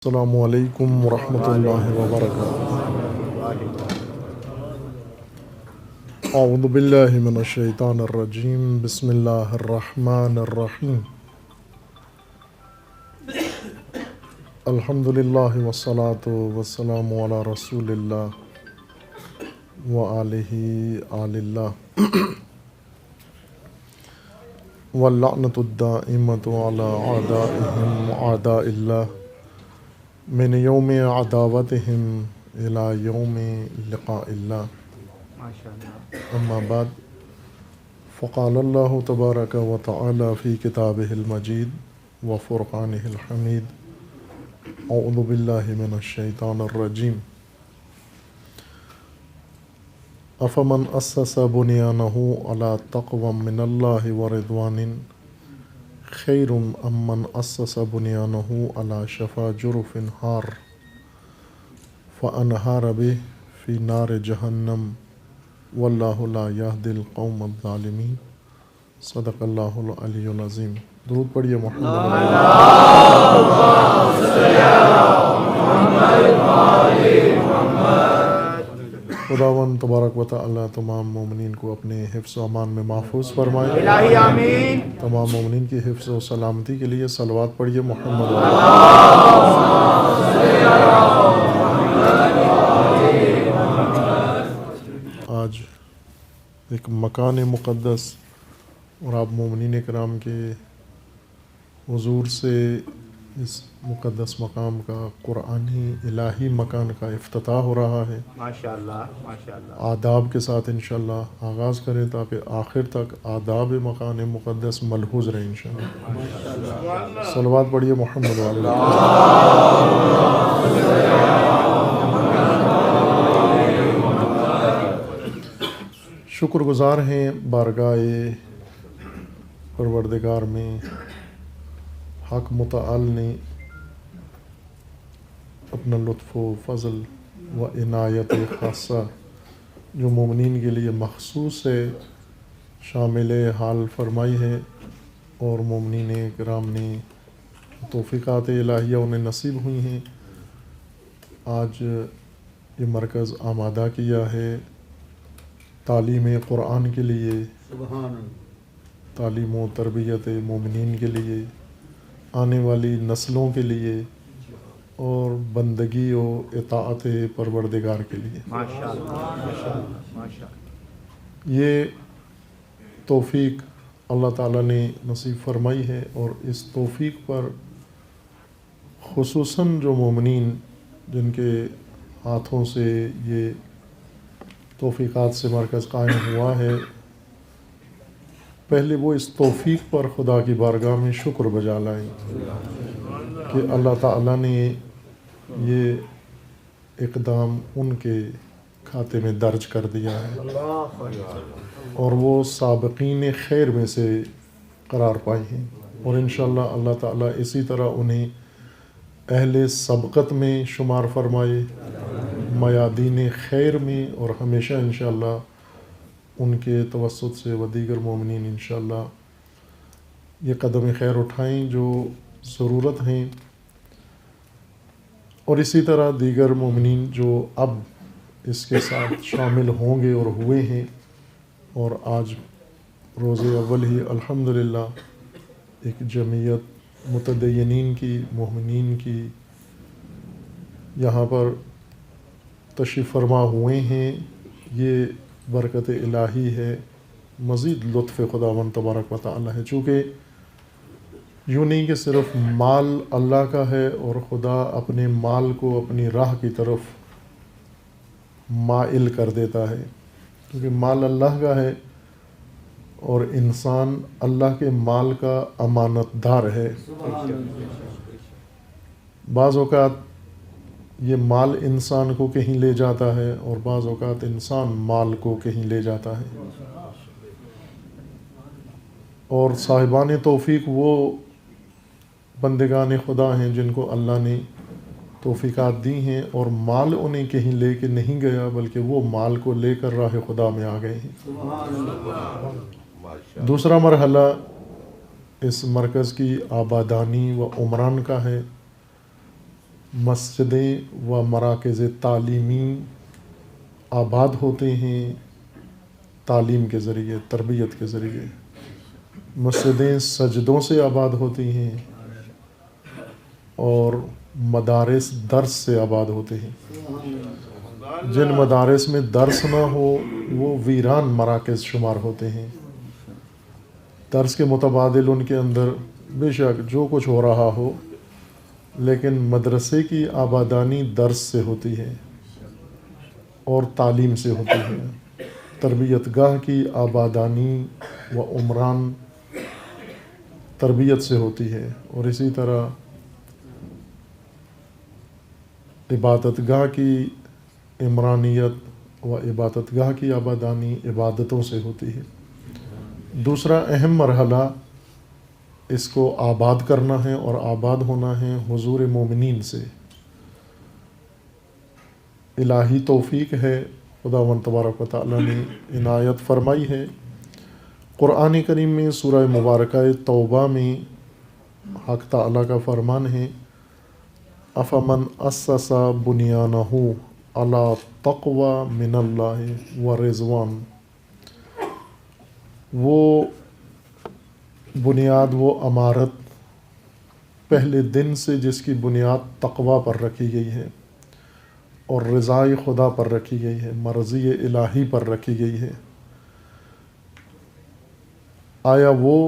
السلام علیکم ورحمۃ اللہ وبرکاتہ۔ اعوذ باللہ من الشیطان الرجیم، بسم اللہ الرحمن الرحیم۔ الحمد للہ والصلاة والسلام علی رسول اللہ وآلہ آل اللہ واللعنۃ الدائمۃ علی اعدائہم اعداء اللہ من یوم عداوتہم الی یوم لقاء اللہ، اما بعد، فقال اللہ تبارک و تعالی فی کتابہ المجید و فرقانہ الحمید، اعوذ باللہ من الشیطان الرجیم۔ افمن اسس بنیانہ علی تقوی من اللہ ورضوان خیر ام من اسس بنیانہ علی شفا جرف ہار فانہار بہ فی نار جہنم واللہ لا یہدی القوم الظالمین۔ صدق اللہ العلی العظیم۔ درود پڑھیے خداوند تبارک و تعالی تمام مومنین کو اپنے حفظ و امان میں محفوظ فرمائے۔ الہی آمین۔ تمام مومنین کی حفظ و سلامتی کے لیے صلوات پڑھیے محمد۔ آج ایک مکان مقدس اور آپ مومنین کرام کے حضور سے اس مقدس مقام کا قرآنی الہی مکان کا افتتاح ہو رہا ہے۔ ماشاءاللہ ماشاءاللہ۔ آداب کے ساتھ انشاءاللہ آغاز کریں تاکہ آخر تک آداب مکان مقدس ملحوظ رہیں انشاءاللہ۔ صلوات پڑھیے محمد علیہ۔ شکر گزار ہیں بارگاہ پروردگار میں، حق متعال نے اپنا لطف و فضل و عنایت خاصہ جو مومنین کے لیے مخصوص ہے شامل حال فرمائی ہے، اور مومنین کرام نے توفیقات الہیہ انہیں نصیب ہوئی ہیں۔ آج یہ مرکز آمادہ کیا ہے تعلیم قرآن کے لیے، تعلیم و تربیت مومنین کے لیے، آنے والی نسلوں کے لیے، اور بندگی و اطاعت پروردگار کے لیے۔ یہ توفیق اللہ تعالیٰ نے نصیب فرمائی ہے، اور اس توفیق پر خصوصاً جو مومنین جن کے ہاتھوں سے یہ توفیقات سے مرکز قائم ہوا ہے، پہلے وہ اس توفیق پر خدا کی بارگاہ میں شکر بجا لائیں کہ اللہ تعالیٰ نے یہ اقدام ان کے کھاتے میں درج کر دیا ہے، اور وہ سابقین خیر میں سے قرار پائے ہیں، اور انشاءاللہ اللہ تعالیٰ اسی طرح انہیں اہل سبقت میں شمار فرمائے، میادین خیر میں، اور ہمیشہ انشاءاللہ ان کے توسط سے و دیگر مومنین انشاءاللہ یہ قدم خیر اٹھائیں جو ضرورت ہیں، اور اسی طرح دیگر مومنین جو اب اس کے ساتھ شامل ہوں گے اور ہوئے ہیں، اور آج روز اول ہی الحمدللہ ایک جمعیت متدینین کی، مومنین کی یہاں پر تشریف فرما ہوئے ہیں، یہ برکت الہی ہے، مزید لطف خداوند تبارک و تعالی ہے۔ چونکہ یوں نہیں کہ صرف مال اللہ کا ہے، اور خدا اپنے مال کو اپنی راہ کی طرف مائل کر دیتا ہے، کیونکہ مال اللہ کا ہے اور انسان اللہ کے مال کا امانت دار ہے۔ بعض اوقات یہ مال انسان کو کہیں لے جاتا ہے، اور بعض اوقات انسان مال کو کہیں لے جاتا ہے، اور صاحبان توفیق وہ بندگان خدا ہیں جن کو اللہ نے توفیقات دی ہیں، اور مال انہیں کہیں لے کے نہیں گیا بلکہ وہ مال کو لے کر راہ خدا میں آ گئے ہیں۔ دوسرا مرحلہ اس مرکز کی آبادانی و عمران کا ہے، مسجدیں و مراکز تعلیمی آباد ہوتے ہیں تعلیم کے ذریعے، تربیت کے ذریعے. مسجدیں سجدوں سے آباد ہوتی ہیں اور مدارس درس سے آباد ہوتے ہیں. جن مدارس میں درس نہ ہو وہ ویران مراکز شمار ہوتے ہیں. درس کے متبادل ان کے اندر بے شک جو کچھ ہو رہا ہو، لیکن مدرسے کی آبادانی درس سے ہوتی ہے اور تعلیم سے ہوتی ہے. تربیت گاہ کی آبادانی و عمران تربیت سے ہوتی ہے، اور اسی طرح عبادت گاہ کی عمرانیت و عبادت گاہ کی آبادانی عبادتوں سے ہوتی ہے. دوسرا اہم مرحلہ اس کو آباد کرنا ہے اور آباد ہونا ہے حضور مومنین سے. الہی توفیق ہے، خداوند تبارک و تعالیٰ نے عنایت فرمائی ہے. قرآن کریم میں سورہ مبارکہ توبہ میں حق تعالیٰ کا فرمان ہے افمن اسس بنیانہ علی تقوی من اللہ و رضوان. وہ بنیاد، وہ عمارت پہلے دن سے جس کی بنیاد تقوی پر رکھی گئی ہے اور رضائے خدا پر رکھی گئی ہے، مرضی الہی پر رکھی گئی ہے، آیا وہ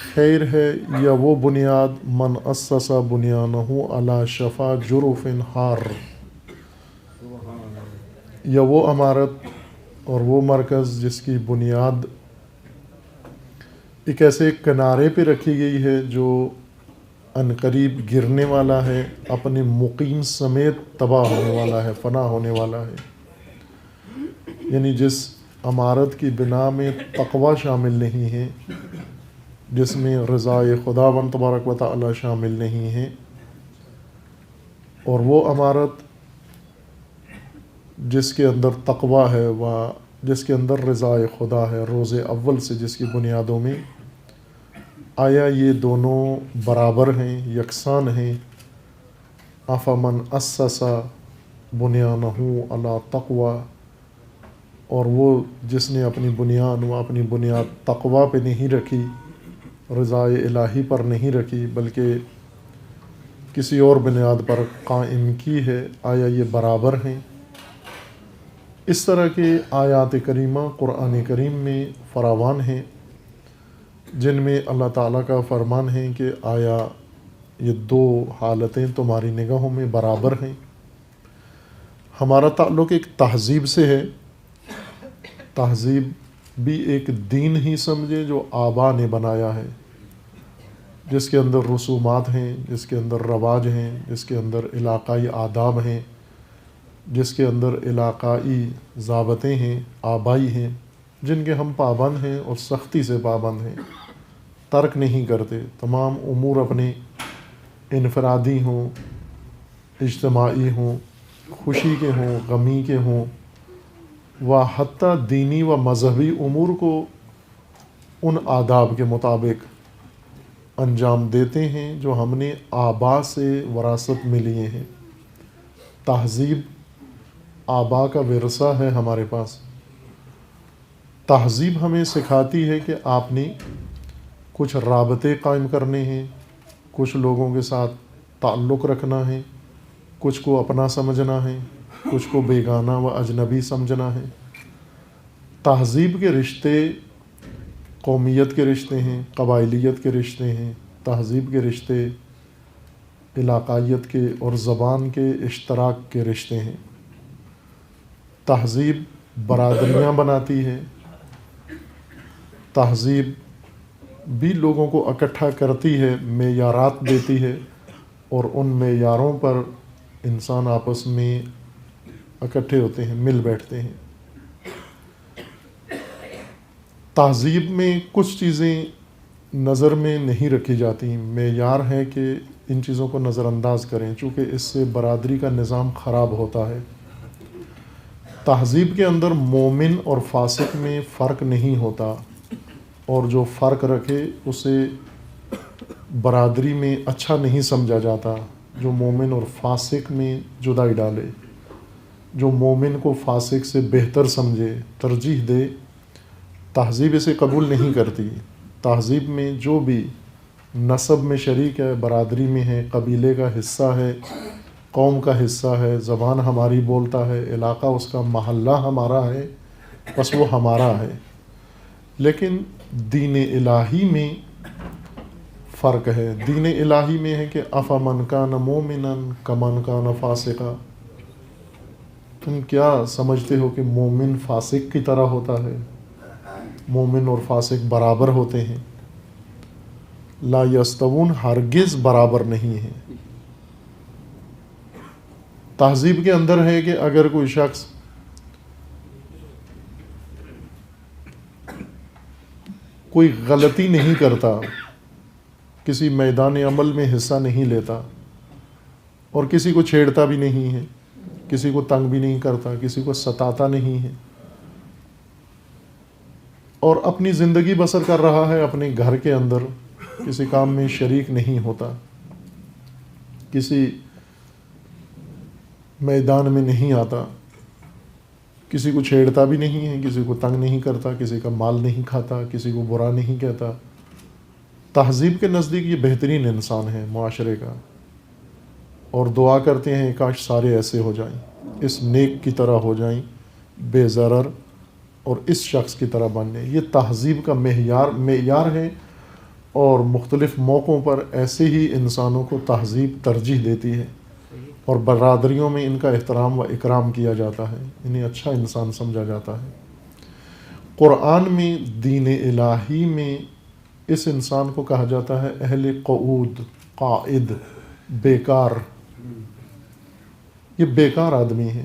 خیر ہے یا وہ بنیاد من اسس بنیانہ علی شفا جرف ہار، یا وہ عمارت اور وہ مرکز جس کی بنیاد ایک ایسے کنارے پہ رکھی گئی ہے جو عنقریب گرنے والا ہے، اپنے مقیم سمیت تباہ ہونے والا ہے، فنا ہونے والا ہے. یعنی جس عمارت کی بنا میں تقوی شامل نہیں ہے، جس میں رضائے خداوند تبارک و تعالی شامل نہیں ہے، اور وہ عمارت جس کے اندر تقوی ہے و جس کے اندر رضائے خدا ہے روز اول سے جس کی بنیادوں میں، آیا یہ دونوں برابر ہیں، یکساں ہیں؟ افمن اسس بنیانہ علی تقوی، اور وہ جس نے اپنی بنیاد تقوی پہ نہیں رکھی، رضائے الہی پر نہیں رکھی، بلکہ کسی اور بنیاد پر قائم کی ہے، آیا یہ برابر ہیں؟ اس طرح کے آیات کریمہ قرآن کریم میں فراوان ہیں جن میں اللہ تعالیٰ کا فرمان ہے کہ آیا یہ دو حالتیں تمہاری نگاہوں میں برابر ہیں. ہمارا تعلق ایک تہذیب سے ہے. تہذیب بھی ایک دین ہی سمجھے جو آبا نے بنایا ہے، جس کے اندر رسومات ہیں، جس کے اندر رواج ہیں، جس کے اندر علاقائی آداب ہیں، جس کے اندر علاقائی ضابطیں ہیں، آبائی ہیں، جن کے ہم پابند ہیں اور سختی سے پابند ہیں، ترک نہیں کرتے. تمام امور اپنے انفرادی ہوں، اجتماعی ہوں، خوشی کے ہوں، غمی کے ہوں، و حتیٰ دینی و مذہبی امور کو ان آداب کے مطابق انجام دیتے ہیں جو ہم نے آبا سے وراثت میں لیے ہیں. تہذیب آبا کا ورثہ ہے ہمارے پاس. تہذیب ہمیں سکھاتی ہے کہ آپ نے کچھ رابطے قائم کرنے ہیں، کچھ لوگوں کے ساتھ تعلق رکھنا ہے، کچھ کو اپنا سمجھنا ہے، کچھ کو بیگانہ و اجنبی سمجھنا ہے. تہذیب کے رشتے قومیت کے رشتے ہیں، قبائلیت کے رشتے ہیں. تہذیب کے رشتے علاقائیت کے اور زبان کے اشتراک کے رشتے ہیں. تہذیب برادریاں بناتی ہے. تہذیب بھی لوگوں کو اکٹھا کرتی ہے، معیارات دیتی ہے، اور ان معیاروں پر انسان آپس میں اکٹھے ہوتے ہیں، مل بیٹھتے ہیں. تہذیب میں کچھ چیزیں نظر میں نہیں رکھی جاتی. معیار ہے کہ ان چیزوں کو نظر انداز کریں، چونکہ اس سے برادری کا نظام خراب ہوتا ہے. تہذیب کے اندر مومن اور فاسق میں فرق نہیں ہوتا، اور جو فرق رکھے اسے برادری میں اچھا نہیں سمجھا جاتا. جو مومن اور فاسق میں جدائی ڈالے، جو مومن کو فاسق سے بہتر سمجھے، ترجیح دے، تہذیب اسے قبول نہیں کرتی۔ تہذیب میں جو بھی نسب میں شریک ہے، برادری میں ہے، قبیلے کا حصہ ہے، قوم کا حصہ ہے، زبان ہماری بولتا ہے، علاقہ اس کا، محلہ ہمارا ہے، بس وہ ہمارا ہے۔ لیکن دین الہی میں فرق ہے۔ دین الہی میں ہے کہ افمن کان مومنا کمن کان فاسقا، تم کیا سمجھتے ہو کہ مومن فاسق کی طرح ہوتا ہے؟ مومن اور فاسق برابر ہوتے ہیں؟ لا یستوون، ہرگز برابر نہیں ہیں۔ تہذیب کے اندر ہے کہ اگر کوئی شخص کوئی غلطی نہیں کرتا، کسی میدان عمل میں حصہ نہیں لیتا، اور کسی کو چھیڑتا بھی نہیں ہے، کسی کو تنگ بھی نہیں کرتا، کسی کو ستاتا نہیں ہے، اور اپنی زندگی بسر کر رہا ہے اپنے گھر کے اندر، کسی کام میں شریک نہیں ہوتا، کسی میدان میں نہیں آتا، کسی کو چھیڑتا بھی نہیں ہے، کسی کو تنگ نہیں کرتا، کسی کا مال نہیں کھاتا، کسی کو برا نہیں کہتا، تہذیب کے نزدیک یہ بہترین انسان ہے معاشرے کا، اور دعا کرتے ہیں کاش سارے ایسے ہو جائیں، اس نیک کی طرح ہو جائیں، بے ضرر، اور اس شخص کی طرح بن جائیں۔ یہ تہذیب کا معیار ہے، اور مختلف موقعوں پر ایسے ہی انسانوں کو تہذیب ترجیح دیتی ہے، اور برادریوں میں ان کا احترام و اکرام کیا جاتا ہے، انہیں اچھا انسان سمجھا جاتا ہے۔ قرآن میں، دین الہی میں اس انسان کو کہا جاتا ہے اہل قعود، قائد، بیکار۔ یہ بیکار آدمی ہے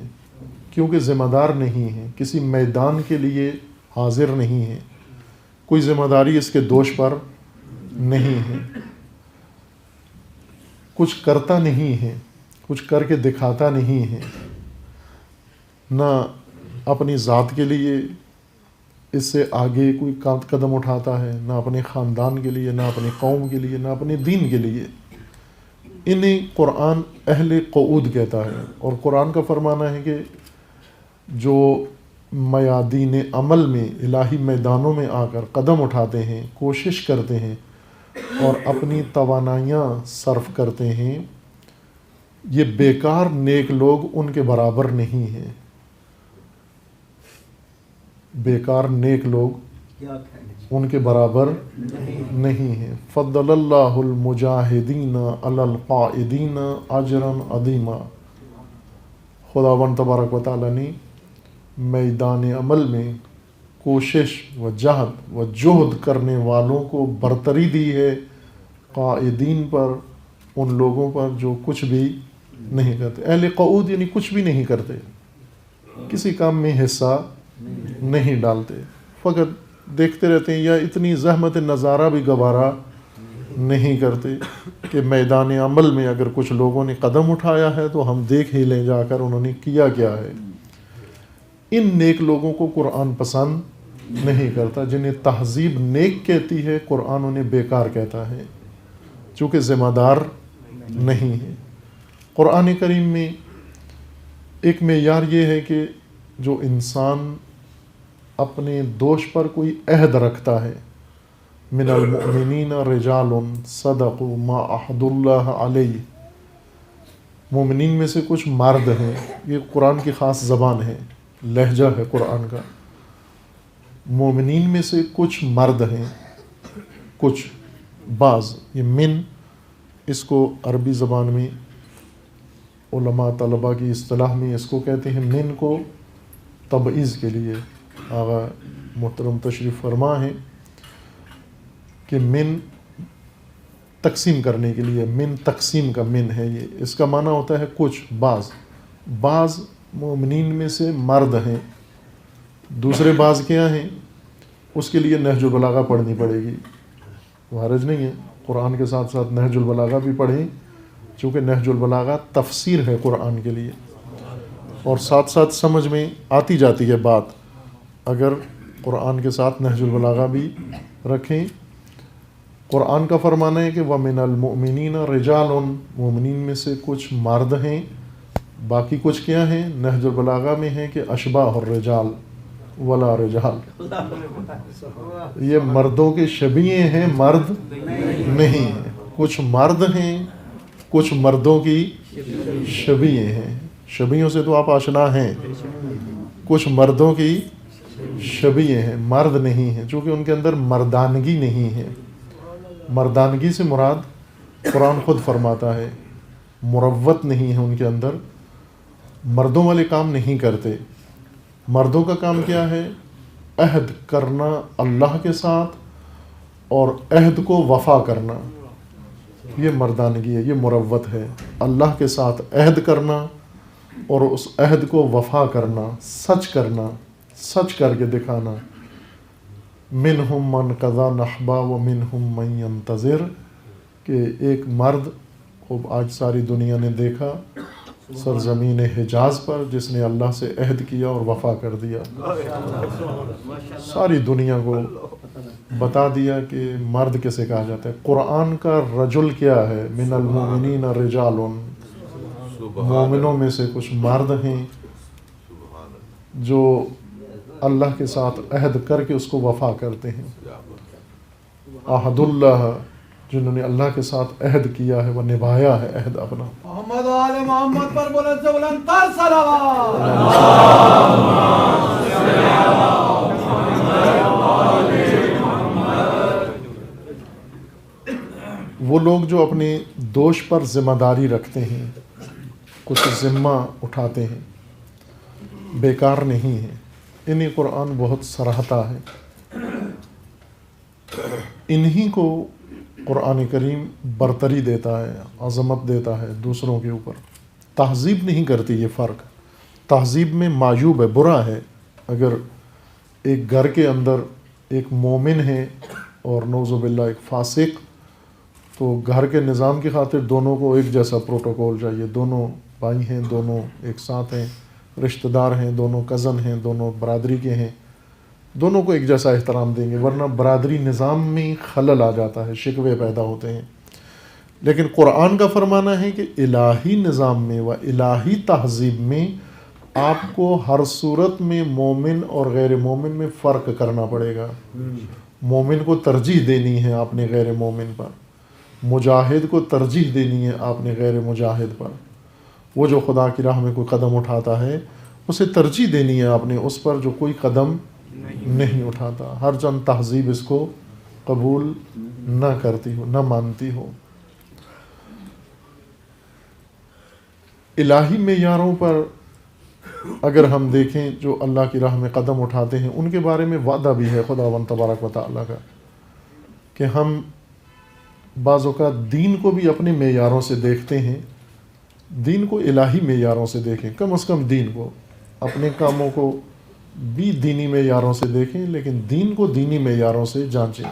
کیونکہ ذمہ دار نہیں ہے، کسی میدان کے لیے حاضر نہیں ہے، کوئی ذمہ داری اس کے دوش پر نہیں ہے، کچھ کرتا نہیں ہے، کچھ کر کے دکھاتا نہیں ہے، نہ اپنی ذات کے لیے اس سے آگے کوئی قدم اٹھاتا ہے، نہ اپنے خاندان کے لیے، نہ اپنی قوم کے لیے، نہ اپنے دین کے لیے۔ انہیں قرآن اہل قعود کہتا ہے، اور قرآن کا فرمانا ہے کہ جو میادین عمل میں، الہی میدانوں میں آ کر قدم اٹھاتے ہیں، کوشش کرتے ہیں اور اپنی توانائیاں صرف کرتے ہیں، یہ بیکار نیک لوگ ان کے برابر نہیں ہیں۔ بیکار نیک لوگ ان کے برابر نہیں ہیں۔ فضل اللہ المجاہدین علی القائدین اجرا عظیما، خداوند تبارک و تعالیٰ نے میدان عمل میں کوشش و جہد و جہد کرنے والوں کو برتری دی ہے، قائدین پر، ان لوگوں پر جو کچھ بھی نہیں کرتے۔ اہل قعود یعنی کچھ بھی نہیں کرتے، کسی کام میں حصہ نہیں ڈالتے، فقط دیکھتے رہتے ہیں، یا اتنی زحمت نظارہ بھی گوارا نہیں کرتے کہ میدان عمل میں اگر کچھ لوگوں نے قدم اٹھایا ہے تو ہم دیکھ ہی لیں جا کر انہوں نے کیا کیا ہے۔ ان نیک لوگوں کو قرآن پسند نہیں کرتا، جنہیں تہذیب نیک کہتی ہے، قرآن انہیں بیکار کہتا ہے، چونکہ ذمہ دار نہیں ہے۔ قرآن کریم میں ایک معیار یہ ہے کہ جو انسان اپنے دوش پر کوئی عہد رکھتا ہے، من المؤمنین رجال صدقوا ما عہدوا اللہ علیہ، مومنین میں سے کچھ مرد ہیں، یہ قرآن کی خاص زبان ہے، لہجہ ہے قرآن کا، مومنین میں سے کچھ مرد ہیں، کچھ، بعض، یہ من، اس کو عربی زبان میں علماء طلباء کی اصطلاح میں اس کو کہتے ہیں من کو تبعیض کے لیے، آغا محترم تشریف فرما ہے کہ من تقسیم کرنے کے لیے، من تقسیم کا من ہے، یہ اس کا معنی ہوتا ہے کچھ، بعض مومنین میں سے مرد ہیں، دوسرے بعض کیا ہیں، اس کے لیے نہج البلاغہ پڑھنی پڑے گی، وہ حرج نہیں ہے، قرآن کے ساتھ ساتھ نہج البلاغہ بھی پڑھیں، چونکہ نہج البلاغہ تفسیر ہے قرآن کے لیے، اور ساتھ ساتھ سمجھ میں آتی جاتی ہے بات اگر قرآن کے ساتھ نہج البلاغہ بھی رکھیں۔ قرآن کا فرمانا ہے کہ وَمِنَ الْمُؤْمِنِينَ رِجَالٌ، مومنین میں سے کچھ مرد ہیں، باقی کچھ کیا ہیں؟ نہج البلاغہ میں ہے کہ اشباہ الرجال ولا رجال، یہ مردوں کے شبیہ ہیں، مرد نہیں ہیں۔ کچھ مرد ہیں، کچھ مردوں کی شبیہ ہیں۔ شبیہوں سے تو آپ آشنا ہیں، کچھ مردوں کی شبیہ ہیں، مرد نہیں ہیں، چونکہ ان کے اندر مردانگی نہیں ہے۔ مردانگی سے مراد قرآن خود فرماتا ہے مروت نہیں ہے ان کے اندر، مردوں والے کام نہیں کرتے۔ مردوں کا کام کیا ہے؟ عہد کرنا اللہ کے ساتھ اور عہد کو وفا کرنا، یہ مردانگی ہے، یہ مروت ہے۔ اللہ کے ساتھ عہد کرنا اور اس عہد کو وفا کرنا، سچ کرنا، سچ کر کے دکھانا۔ منہم من قضا نحبا ومنہم من ینتظر، کہ ایک مرد خوب آج ساری دنیا نے دیکھا سرزمین حجاز پر جس نے اللہ سے عہد کیا اور وفا کر دیا، ساری دنیا کو بتا دیا کہ مرد کسے کہا جاتا ہے۔ قرآن کا رجل کیا ہے؟ من المؤمنین رجال، مومنوں میں سے کچھ مرد ہیں جو اللہ کے ساتھ عہد کر کے اس کو وفا کرتے ہیں۔ عہد اللہ، جنہوں نے اللہ کے ساتھ عہد کیا ہے وہ نبھایا ہے عہد اپنا۔ محمد و آل محمد پر بلند سے بلند تر صلوات۔ وہ لوگ جو اپنے دوش پر ذمہ داری رکھتے ہیں، کچھ ذمہ اٹھاتے ہیں، بیکار نہیں ہیں، انہیں قرآن بہت سراہتا ہے۔ انہی کو قرآن کریم برتری دیتا ہے، عظمت دیتا ہے دوسروں کے اوپر۔ تہذیب نہیں کرتی یہ فرق، تہذیب میں معیوب ہے، برا ہے اگر ایک گھر کے اندر ایک مومن ہے اور نعوذ باللہ ایک فاسق، تو گھر کے نظام کی خاطر دونوں کو ایک جیسا پروٹوکول چاہیے، دونوں بھائی ہیں، دونوں ایک ساتھ ہیں، رشتہ دار ہیں، دونوں کزن ہیں، دونوں برادری کے ہیں، دونوں کو ایک جیسا احترام دیں گے، ورنہ برادری نظام میں خلل آ جاتا ہے، شکوے پیدا ہوتے ہیں۔ لیکن قرآن کا فرمانا ہے کہ الہی نظام میں و الہی تہذیب میں آپ کو ہر صورت میں مومن اور غیر مومن میں فرق کرنا پڑے گا۔ مومن کو ترجیح دینی ہے آپ نے غیر مومن پر، مجاہد کو ترجیح دینی ہے آپ نے غیر مجاہد پر، وہ جو خدا کی راہ میں کوئی قدم اٹھاتا ہے اسے ترجیح دینی ہے آپ نے اس پر جو کوئی قدم نہیں اٹھاتا، ہر چند تہذیب اس کو قبول نہ کرتی ہو، نہ مانتی ہو۔ الہی معیاروں پر اگر ہم دیکھیں جو اللہ کی راہ میں قدم اٹھاتے ہیں، ان کے بارے میں وعدہ بھی ہے خداوند تبارک و تعالیٰ کا کہ ہم بعض اوقات دین کو بھی اپنے معیاروں سے دیکھتے ہیں، دین کو الہی معیاروں سے دیکھیں، کم از کم دین کو، اپنے کاموں کو بھی دینی معیاروں سے دیکھیں، لیکن دین کو دینی معیاروں سے جانچیں۔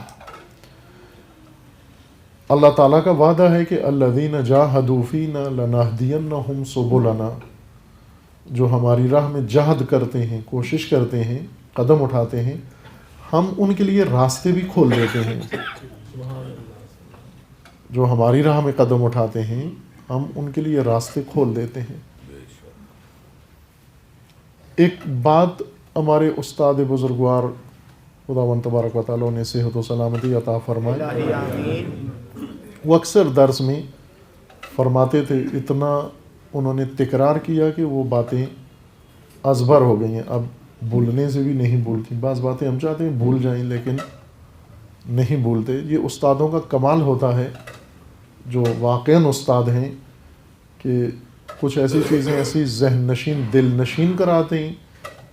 اللہ تعالیٰ کا وعدہ ہے کہ الذین جاہدوا فینا لنہدینہم سبلنا، جو ہماری راہ میں جہد کرتے ہیں، کوشش کرتے ہیں، قدم اٹھاتے ہیں، ہم ان کے لیے راستے بھی کھول دیتے ہیں۔ جو ہماری راہ میں قدم اٹھاتے ہیں ہم ان کے لیے راستے کھول دیتے ہیں۔ ایک بات ہمارے استاد بزرگوار خداوند تبارک و تعالیٰ نے صحت و سلامتی عطا فرمائے، وہ اکثر درس میں فرماتے تھے، اتنا انہوں نے تکرار کیا کہ وہ باتیں ازبر ہو گئی ہیں، اب بھولنے سے بھی نہیں بھولتی۔ بعض باتیں ہم چاہتے ہیں بھول جائیں لیکن نہیں بھولتے۔ یہ استادوں کا کمال ہوتا ہے جو واقعاً استاد ہیں کہ کچھ ایسی چیزیں ایسی ذہن نشین، دل نشین کراتے ہیں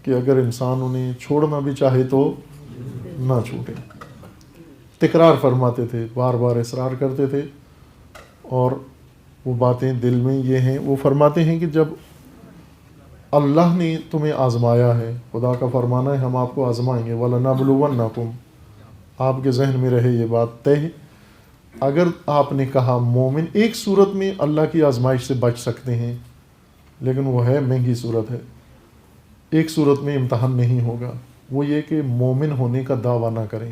کہ اگر انسان انہیں چھوڑنا بھی چاہے تو نہ چھوٹے۔ تکرار فرماتے تھے، بار بار اصرار کرتے تھے، اور وہ باتیں دل میں یہ ہیں۔ وہ فرماتے ہیں کہ جب اللہ نے تمہیں آزمایا ہے، خدا کا فرمانا ہے ہم آپ کو آزمائیں گے، وَلَنَبْلُوَنَّكُمْ، آپ کے ذہن میں رہے یہ بات طے۔ اگر آپ نے کہا مومن ایک صورت میں اللہ کی آزمائش سے بچ سکتے ہیں، لیکن وہ ہے مہنگی صورت ہے، ایک صورت میں امتحان نہیں ہوگا، وہ یہ کہ مومن ہونے کا دعویٰ نہ کریں۔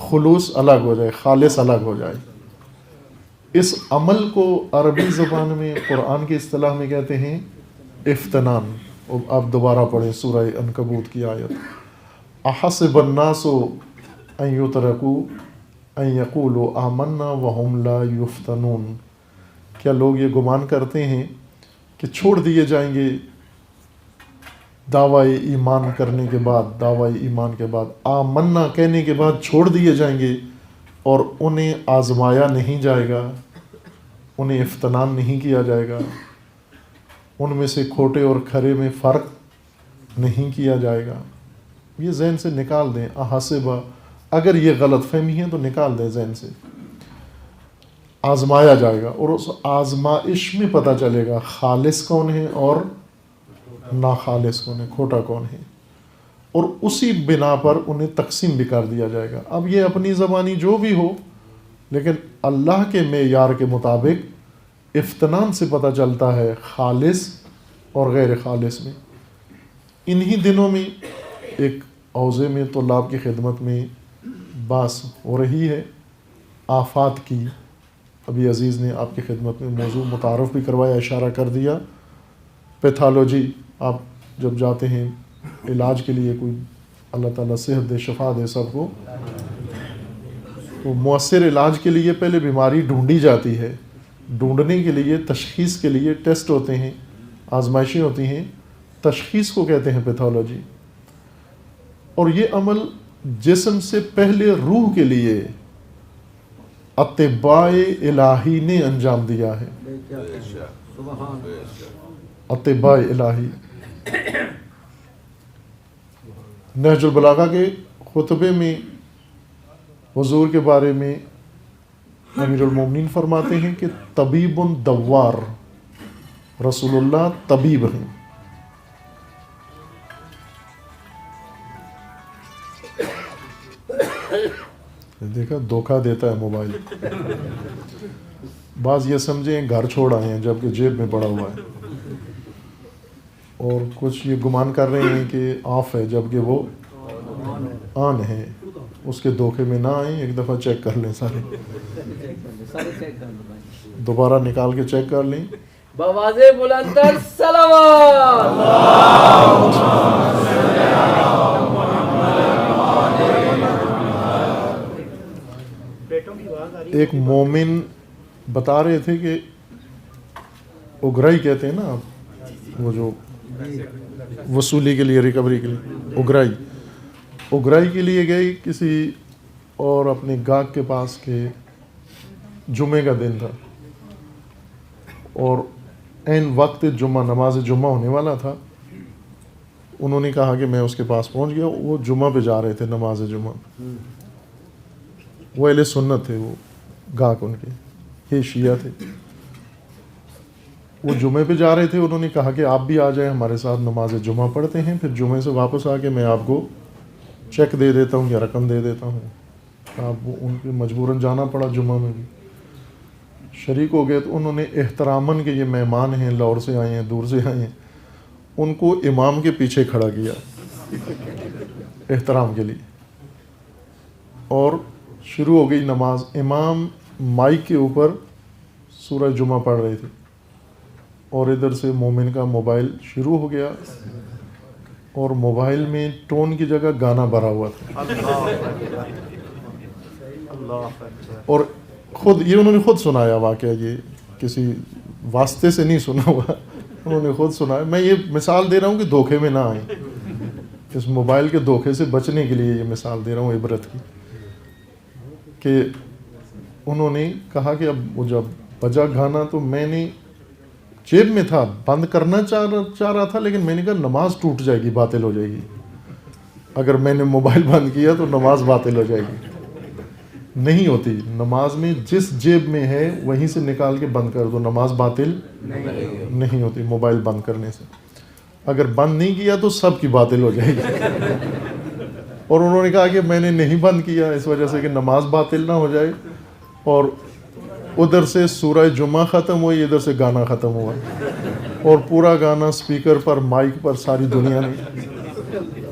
خلوص الگ ہو جائے، خالص الگ ہو جائے۔ اس عمل کو عربی زبان میں قرآن کی اصطلاح میں کہتے ہیں افتنان۔ اب دوبارہ پڑھیں سورہ عنکبوت کی آیت، احسب الناس ان یترکوا ان یقولوا آمنا وهم لا یفتنون، کیا لوگ یہ گمان کرتے ہیں کہ چھوڑ دیے جائیں گے دعوی ایمان کرنے کے بعد، دعوی ایمان کے بعد، آمنا کہنے کے بعد چھوڑ دیے جائیں گے اور انہیں آزمایا نہیں جائے گا، انہیں افتنان نہیں کیا جائے گا، ان میں سے کھوٹے اور کھرے میں فرق نہیں کیا جائے گا۔ یہ ذہن سے نکال دیں، احسبہ، اگر یہ غلط فہمی ہے تو نکال دیں ذہن سے۔ آزمایا جائے گا اور اس آزمائش میں پتہ چلے گا خالص کون ہے اور ناخالص کون ہے، کھوٹا کون ہے، اور اسی بنا پر انہیں تقسیم بھی کر دیا جائے گا۔ اب یہ اپنی زبانی جو بھی ہو، لیکن اللہ کے معیار کے مطابق افتنان سے پتہ چلتا ہے خالص اور غیر خالص میں۔ انہی دنوں میں ایک حوزے میں طلاب کی خدمت میں بحث ہو رہی ہے آفات کی۔ ابھی عزیز نے آپ کی خدمت میں موضوع متعارف بھی کروایا، اشارہ کر دیا۔ پیتھالوجی، آپ جب جاتے ہیں علاج کے لیے، کوئی اللہ تعالیٰ صحت دے، شفا دے سب کو، تو مؤثر علاج کے لیے پہلے بیماری ڈھونڈی جاتی ہے، ڈھونڈنے کے لیے تشخیص کے لیے ٹیسٹ ہوتے ہیں، آزمائشیں ہوتی ہیں، تشخیص کو کہتے ہیں پیتھالوجی۔ اور یہ عمل جسم سے پہلے روح کے لیے اتباع الہی نے انجام دیا ہے۔ اتباع الہی، نہج البلاغہ کے خطبے میں حضور کے بارے میں امیر المومنین فرماتے ہیں کہ طبیب دوار، رسول اللہ طبیب ہیں۔ دیکھا، دھوکہ دیتا ہے موبائل۔ بعض یہ سمجھیں گھر چھوڑ آئے ہیں جبکہ جیب میں پڑا ہوا ہے، اور کچھ یہ گمان کر رہے ہیں کہ آف ہے جبکہ وہ آن ہے۔ اس کے دھوکے میں نہ آئیں، ایک دفعہ چیک کر لیں سارے، دوبارہ نکال کے چیک کر لیں۔ بآواز بلندتر صلوات۔ ایک مومن بتا رہے تھے کہ اگرائی کہتے ہیں نا آپ، وہ جو وصولی کے لیے، ریکوری کے لیے، اگرائی کے لیے گئی کسی اور اپنے گاہک کے پاس، کہ جمعے کا دن تھا اور عین وقت جمعہ، نماز جمعہ ہونے والا تھا۔ انہوں نے کہا کہ میں اس کے پاس پہنچ گیا۔ وہ جمعہ پہ جا رہے تھے، نماز جمعہ، وہ اہل سنت تھے، وہ گاہک ان کے، یہ شیعہ تھے۔ وہ جمعے پہ جا رہے تھے، انہوں نے کہا کہ آپ بھی آ جائیں ہمارے ساتھ، نماز جمعہ پڑھتے ہیں، پھر جمعے سے واپس آ کے میں آپ کو چیک دے دیتا ہوں یا رقم دے دیتا ہوں۔ آپ ان کے مجبوراً جانا پڑا، جمعہ میں بھی شریک ہو گئے۔ تو انہوں نے احتراماً کہ یہ مہمان ہیں، لاہور سے آئے ہیں، دور سے آئے ہیں، ان کو امام کے پیچھے کھڑا کیا احترام کے لیے، اور شروع ہو گئی نماز۔ امام مائک کے اوپر سورہ جمعہ پڑھ رہے تھے، اور ادھر سے مومن کا موبائل شروع ہو گیا، اور موبائل میں ٹون کی جگہ گانا بھرا ہوا تھا، اور خود یہ انہوں نے خود سنایا واقعہ، یہ کسی واسطے سے نہیں سنا ہوا، انہوں نے خود سنایا۔ میں یہ مثال دے رہا ہوں کہ دھوکے میں نہ آئیں، اس موبائل کے دھوکے سے بچنے کے لیے یہ مثال دے رہا ہوں عبرت کی، کہ انہوں نے کہا کہ اب وہ جب بجا گانا تو میں نے جیب میں تھا، بند کرنا چاہ رہا تھا، لیکن میں نے کہا نماز ٹوٹ جائے گی، باطل ہو جائے گی، اگر میں نے موبائل بند کیا تو نماز باطل ہو جائے گی۔ نہیں ہوتی نماز میں، جس جیب میں ہے وہیں سے نکال کے بند کر دو، نماز باطل نہیں ہوتی موبائل بند کرنے سے۔ اگر بند نہیں کیا تو سب کی باطل ہو جائے گی۔ اور انہوں نے کہا کہ میں نے نہیں بند کیا اس وجہ سے کہ نماز باطل نہ ہو جائے، اور ادھر سے سورہ جمعہ ختم ہوئی، ادھر سے گانا ختم ہوا، اور پورا گانا سپیکر پر، مائک پر، ساری دنیا نے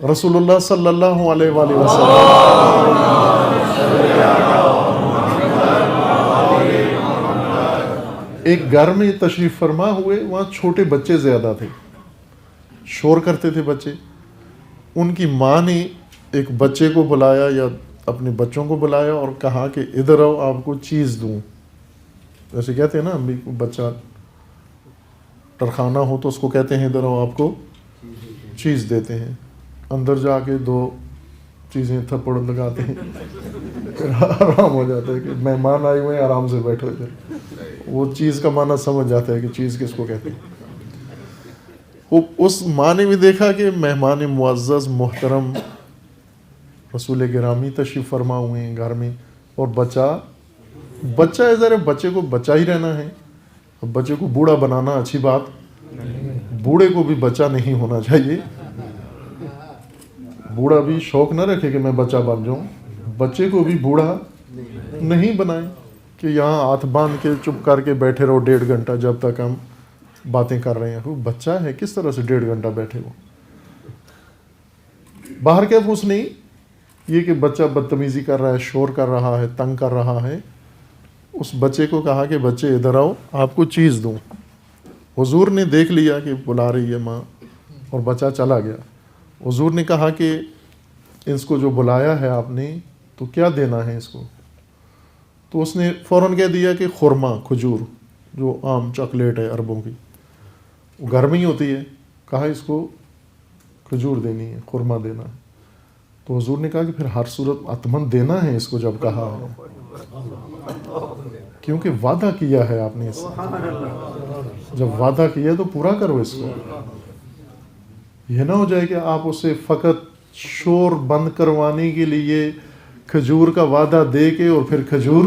رسول اللہ صلی اللہ علیہ وآلہ وسلم ایک گھر میں تشریف فرما ہوئے، وہاں چھوٹے بچے زیادہ تھے، شور کرتے تھے بچے. ان کی ماں نے ایک بچے کو بلایا یا اپنے بچوں کو بلایا اور کہا کہ ادھر آؤ، آپ کو چیز دوں. جیسے کہتے ہیں نا، امی کو بچہ ٹرخانہ ہو تو اس کو کہتے ہیں ادھر آؤ، آپ کو چیز دیتے ہیں. اندر جا کے 2 چیزیں تھپڑ لگاتے ہیں، پھر آرام ہو جاتا ہے کہ مہمان آئے ہوئے ہیں، آرام سے بیٹھو ادھر. وہ چیز کا معنی سمجھ جاتا ہے کہ چیز کس کو کہتے ہیں. اس ماں نے بھی دیکھا کہ مہمان معزز محترم رسول گرامی تشریف فرما ہوئے ہیں گھر میں، اور بچہ ذرا بچے کو بچہ ہی رہنا ہے. بچے کو بوڑھا بنانا اچھی بات، بوڑھے کو بھی بچہ نہیں ہونا چاہیے. بوڑھا بھی شوق نہ رکھے کہ میں بچہ بن جاؤں. بچے کو بھی بوڑھا نہیں بنائیں کہ یہاں ہاتھ باندھ کے چپ کر کے بیٹھے رہو 1.5 گھنٹہ جب تک ہم باتیں کر رہے ہیں. وہ بچہ ہے، کس طرح سے 1.5 گھنٹہ بیٹھے ہو. باہر کیا پوچھ نہیں یہ کہ بچہ بدتمیزی کر رہا ہے، شور کر رہا ہے، تنگ کر رہا ہے. اس بچے کو کہا کہ بچے ادھر آؤ، آپ کو چیز دوں. حضور نے دیکھ لیا کہ بلا رہی ہے ماں، اور بچہ چلا گیا. حضور نے کہا کہ اس کو جو بلایا ہے آپ نے تو کیا دینا ہے اس کو؟ تو اس نے فوراً کہہ دیا کہ خرما، کھجور، جو عام چاکلیٹ ہے عربوں کی، وہ گھر میں ہی ہوتی ہے. کہا اس کو کھجور دینی ہے، خرما دینا ہے. تو حضور نے کہا کہ پھر ہر صورت عطمن دینا ہے اس کو جب کہا ہے، کیونکہ وعدہ کیا ہے آپ نے اس سے. جب وعدہ کیا تو پورا کرو اس کو. یہ نہ ہو جائے کہ آپ اسے فقط شور بند کروانے کے لیے کھجور کا وعدہ دے کے اور پھر کھجور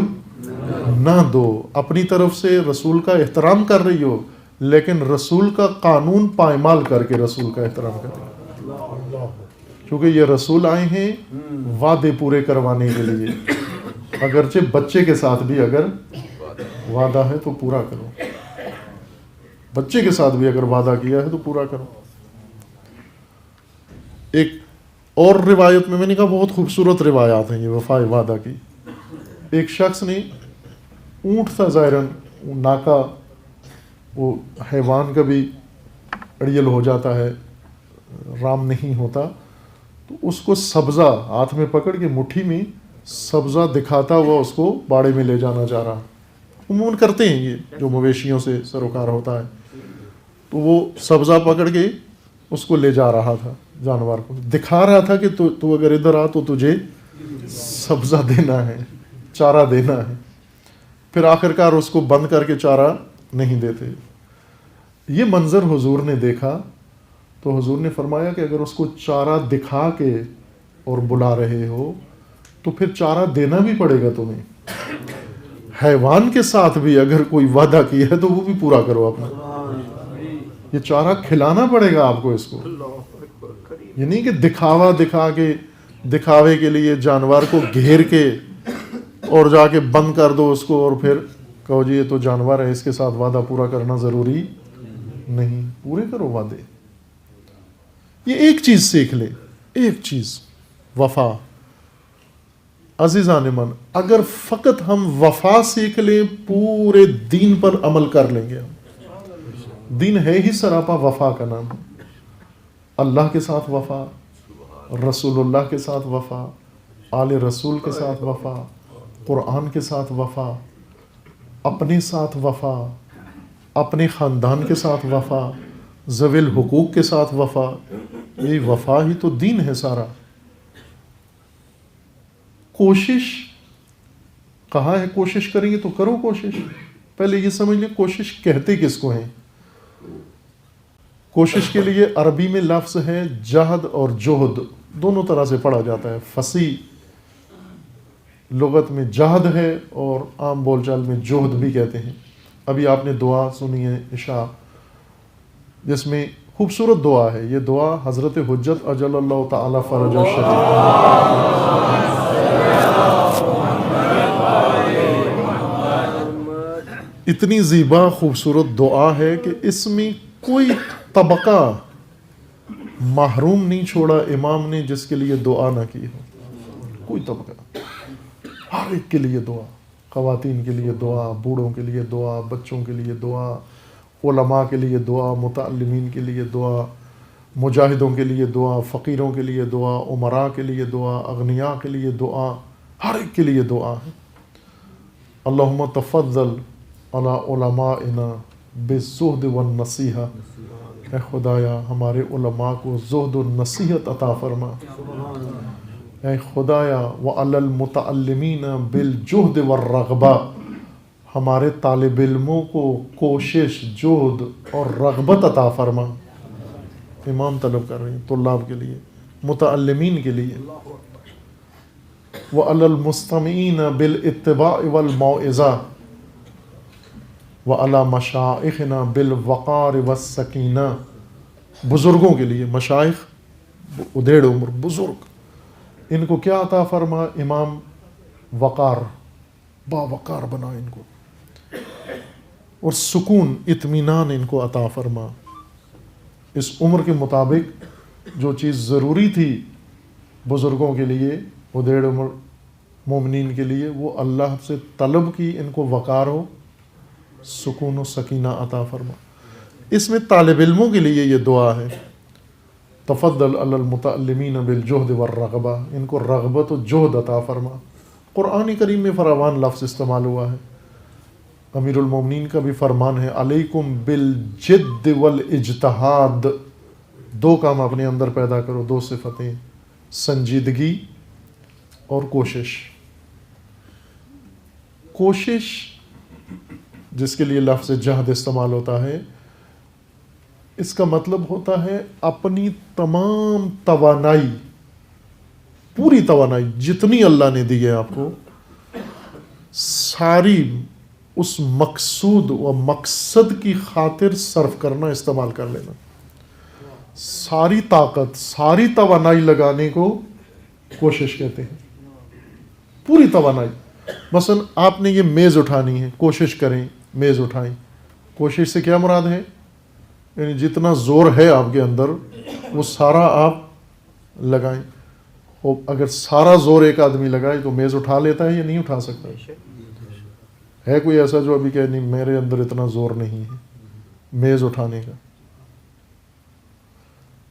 نہ دو. اپنی طرف سے رسول کا احترام کر رہی ہو، لیکن رسول کا قانون پائمال کر کے رسول کا احترام کر رہی ہو. کیونکہ یہ رسول آئے ہیں وعدے پورے کروانے کے لیے. اگرچہ بچے کے ساتھ بھی اگر وعدہ ہے تو پورا کرو. بچے کے ساتھ بھی اگر وعدہ کیا ہے تو پورا کرو. ایک اور روایت میں نے کہا بہت خوبصورت روایات ہیں یہ وفائے وعدہ کی. ایک شخص نے اونٹ تھا، ظاہراً ناکا وہ حیوان کا بھی اڑیل ہو جاتا ہے، رام نہیں ہوتا. تو اس کو سبزہ ہاتھ میں پکڑ کے مٹھی میں سبزہ دکھاتا ہوا اس کو باڑے میں لے جانا چاہ رہا. عموماً کرتے ہیں یہ جو مویشیوں سے سروکار ہوتا ہے. تو وہ سبزہ پکڑ کے اس کو لے جا رہا تھا، جانور کو دکھا رہا تھا کہ تو اگر ادھر آ تو تجھے سبزہ دینا ہے، چارہ دینا ہے. پھر آخرکار اس کو بند کر کے چارہ نہیں دیتے. یہ منظر حضور نے دیکھا تو حضور نے فرمایا کہ اگر اس کو چارہ دکھا کے اور بلا رہے ہو تو پھر چارہ دینا بھی پڑے گا تمہیں. حیوان کے ساتھ بھی اگر کوئی وعدہ کیا ہے تو وہ بھی پورا کرو اپنا. یہ چارہ کھلانا پڑے گا آپ کو اس کو. یہ نہیں کہ دکھاوے کے لیے جانور کو گھیر کے اور جا کے بند کر دو اس کو اور پھر کہو جی یہ تو جانور ہے اس کے ساتھ وعدہ پورا کرنا ضروری نہیں. پورے کرو وعدے. یہ ایک چیز سیکھ لے، ایک چیز، وفا. عزیزان من، اگر فقط ہم وفا سیکھ لیں پورے دین پر عمل کر لیں گے. دین ہے ہی سراپا وفا کا نام. اللہ کے ساتھ وفا، رسول اللہ کے ساتھ وفا، آل رسول کے ساتھ وفا، قرآن کے ساتھ وفا، اپنے ساتھ وفا، اپنے خاندان کے ساتھ وفا، ذوی الحقوق کے ساتھ وفا. یہ وفا ہی تو دین ہے سارا. کوشش کہا ہے کوشش کریں گے تو کرو کوشش. پہلے یہ سمجھ لیں کوشش کہتے کس کو ہیں. کوشش کے لیے عربی میں لفظ ہے جہد اور جہد، دونوں طرح سے پڑھا جاتا ہے. فصیح لغت میں جہد ہے اور عام بول چال میں جہد بھی کہتے ہیں. ابھی آپ نے دعا سنی ہے عشاء، جس میں خوبصورت دعا ہے. یہ دعا حضرت حجت اجل اللہ تعالی فرج الشریف، اتنی زیبا خوبصورت دعا ہے کہ اس میں کوئی طبقہ محروم نہیں چھوڑا امام نے جس کے لیے دعا نہ کی ہو. کوئی طبقہ، ہر ایک کے لیے دعا، خواتین کے لیے دعا، بوڑھوں کے لیے دعا، بچوں کے لیے دعا، علماء کے لیے دعا، متعلمین کے لیے دعا، مجاہدوں کے لیے دعا، فقیروں کے لیے دعا، امراء کے لیے دعا، اغنیاء کے لیے دعا، ہر ایک کے لیے دعا ہے. اللہم تفضل علی علمائنا بالزہد والنصیحہ، اے خدایا ہمارے علماء کو زہد و نصیحت عطا فرما. اے خدایا وعلی المتعلمین بالجہد والرغبہ، ہمارے طالب علموں کو کوشش، جہد اور رغبت عطا فرما. امام طلب کر رہے ہیں طلاب کے لیے، متعلمین کے لیے. وعلی المستمعین بالاتباع والموعظہ، وعلی مشائخنا بالوقار والسکینہ، بزرگوں کے لیے، مشائخ ادھیڑ عمر بزرگ، ان کو کیا عطا فرما؟ امام وقار، باوقار بنا ان کو، اور سکون، اطمینان ان کو عطا فرما. اس عمر کے مطابق جو چیز ضروری تھی بزرگوں کے لیے، ادھیڑ عمر مومنین کے لیے، وہ اللہ سے طلب کی، ان کو وقار ہو، سکون و سکینہ عطا فرما. اس میں طالب علموں کے لیے یہ دعا ہے، تفضل علی المتعلمین بالجہد والرغبہ، ان کو رغبت و جہد عطا فرما. قرآن کریم میں فراوان لفظ استعمال ہوا ہے. امیر المومنین کا بھی فرمان ہے، علیکم بالجد والاجتہاد، دو کام اپنے اندر پیدا کرو، دو صفتیں، سنجیدگی اور کوشش. کوشش جس کے لیے لفظ جہد استعمال ہوتا ہے، اس کا مطلب ہوتا ہے اپنی تمام توانائی، پوری توانائی جتنی اللہ نے دی ہے آپ کو، ساری اس مقصود و مقصد کی خاطر صرف کرنا، استعمال کر لینا. ساری طاقت، ساری توانائی لگانے کو کوشش کہتے ہیں، پوری توانائی. مثلا آپ نے یہ میز اٹھانی ہے، کوشش کریں میز اٹھائیں. کوشش سے کیا مراد ہے؟ یعنی جتنا زور ہے آپ کے اندر وہ سارا آپ لگائیں. اور اگر سارا زور ایک آدمی لگائے تو میز اٹھا لیتا ہے یا نہیں اٹھا سکتا؟ ہے کوئی ایسا جو ابھی کہ نہیں میرے اندر اتنا زور نہیں ہے میز اٹھانے کا؟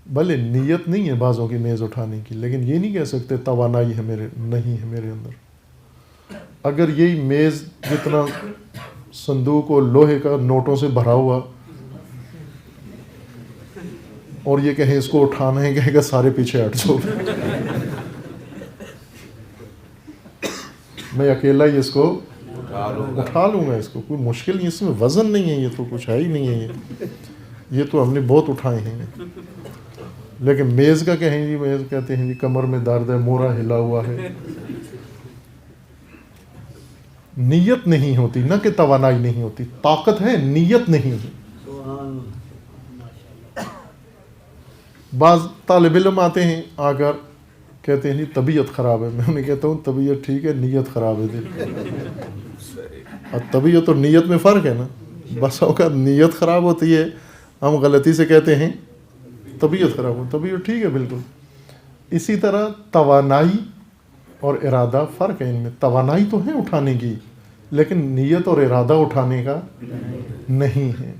بھلے نیت نہیں ہے بعضوں کی میز اٹھانے کی، لیکن یہ نہیں کہہ سکتے توانائی ہے میرے، نہیں ہے میرے اندر. اگر یہی میز جتنا صندوق اور لوہے کا نوٹوں سے بھرا ہوا، اور یہ کہیں اس کو اٹھانا ہے، کہے گا سارے پیچھے ہٹ جاؤ، میں اکیلا ہی اس کو اٹھا لوں گا، اس کو کوئی مشکل نہیں، اس میں وزن نہیں ہے، یہ تو کچھ ہے ہی نہیں ہے، یہ تو ہم نے بہت اٹھائے ہیں. لیکن میز کا کہیں جی، میز کہتے ہیں جی کمر میں درد ہے، مورا ہلا ہوا ہے. نیت نہیں ہوتی، نہ کہ توانائی نہیں ہوتی، طاقت ہے، نیت نہیں ہے. بعض طالب علم آتے ہیں آ کر کہتے ہیں جی طبیعت خراب ہے. میں انہیں کہتا ہوں طبیعت ٹھیک ہے، نیت خراب ہے. اور طبیعت اور نیت میں فرق ہے نا. بس اوقات نیت خراب ہوتی ہے، ہم غلطی سے کہتے ہیں طبیعت خراب ہو. طبیعت ٹھیک ہے بالکل. اسی طرح توانائی اور ارادہ فرق ہے ان میں. توانائی تو ہے اٹھانے کی، لیکن نیت اور ارادہ اٹھانے کا نہیں ہے.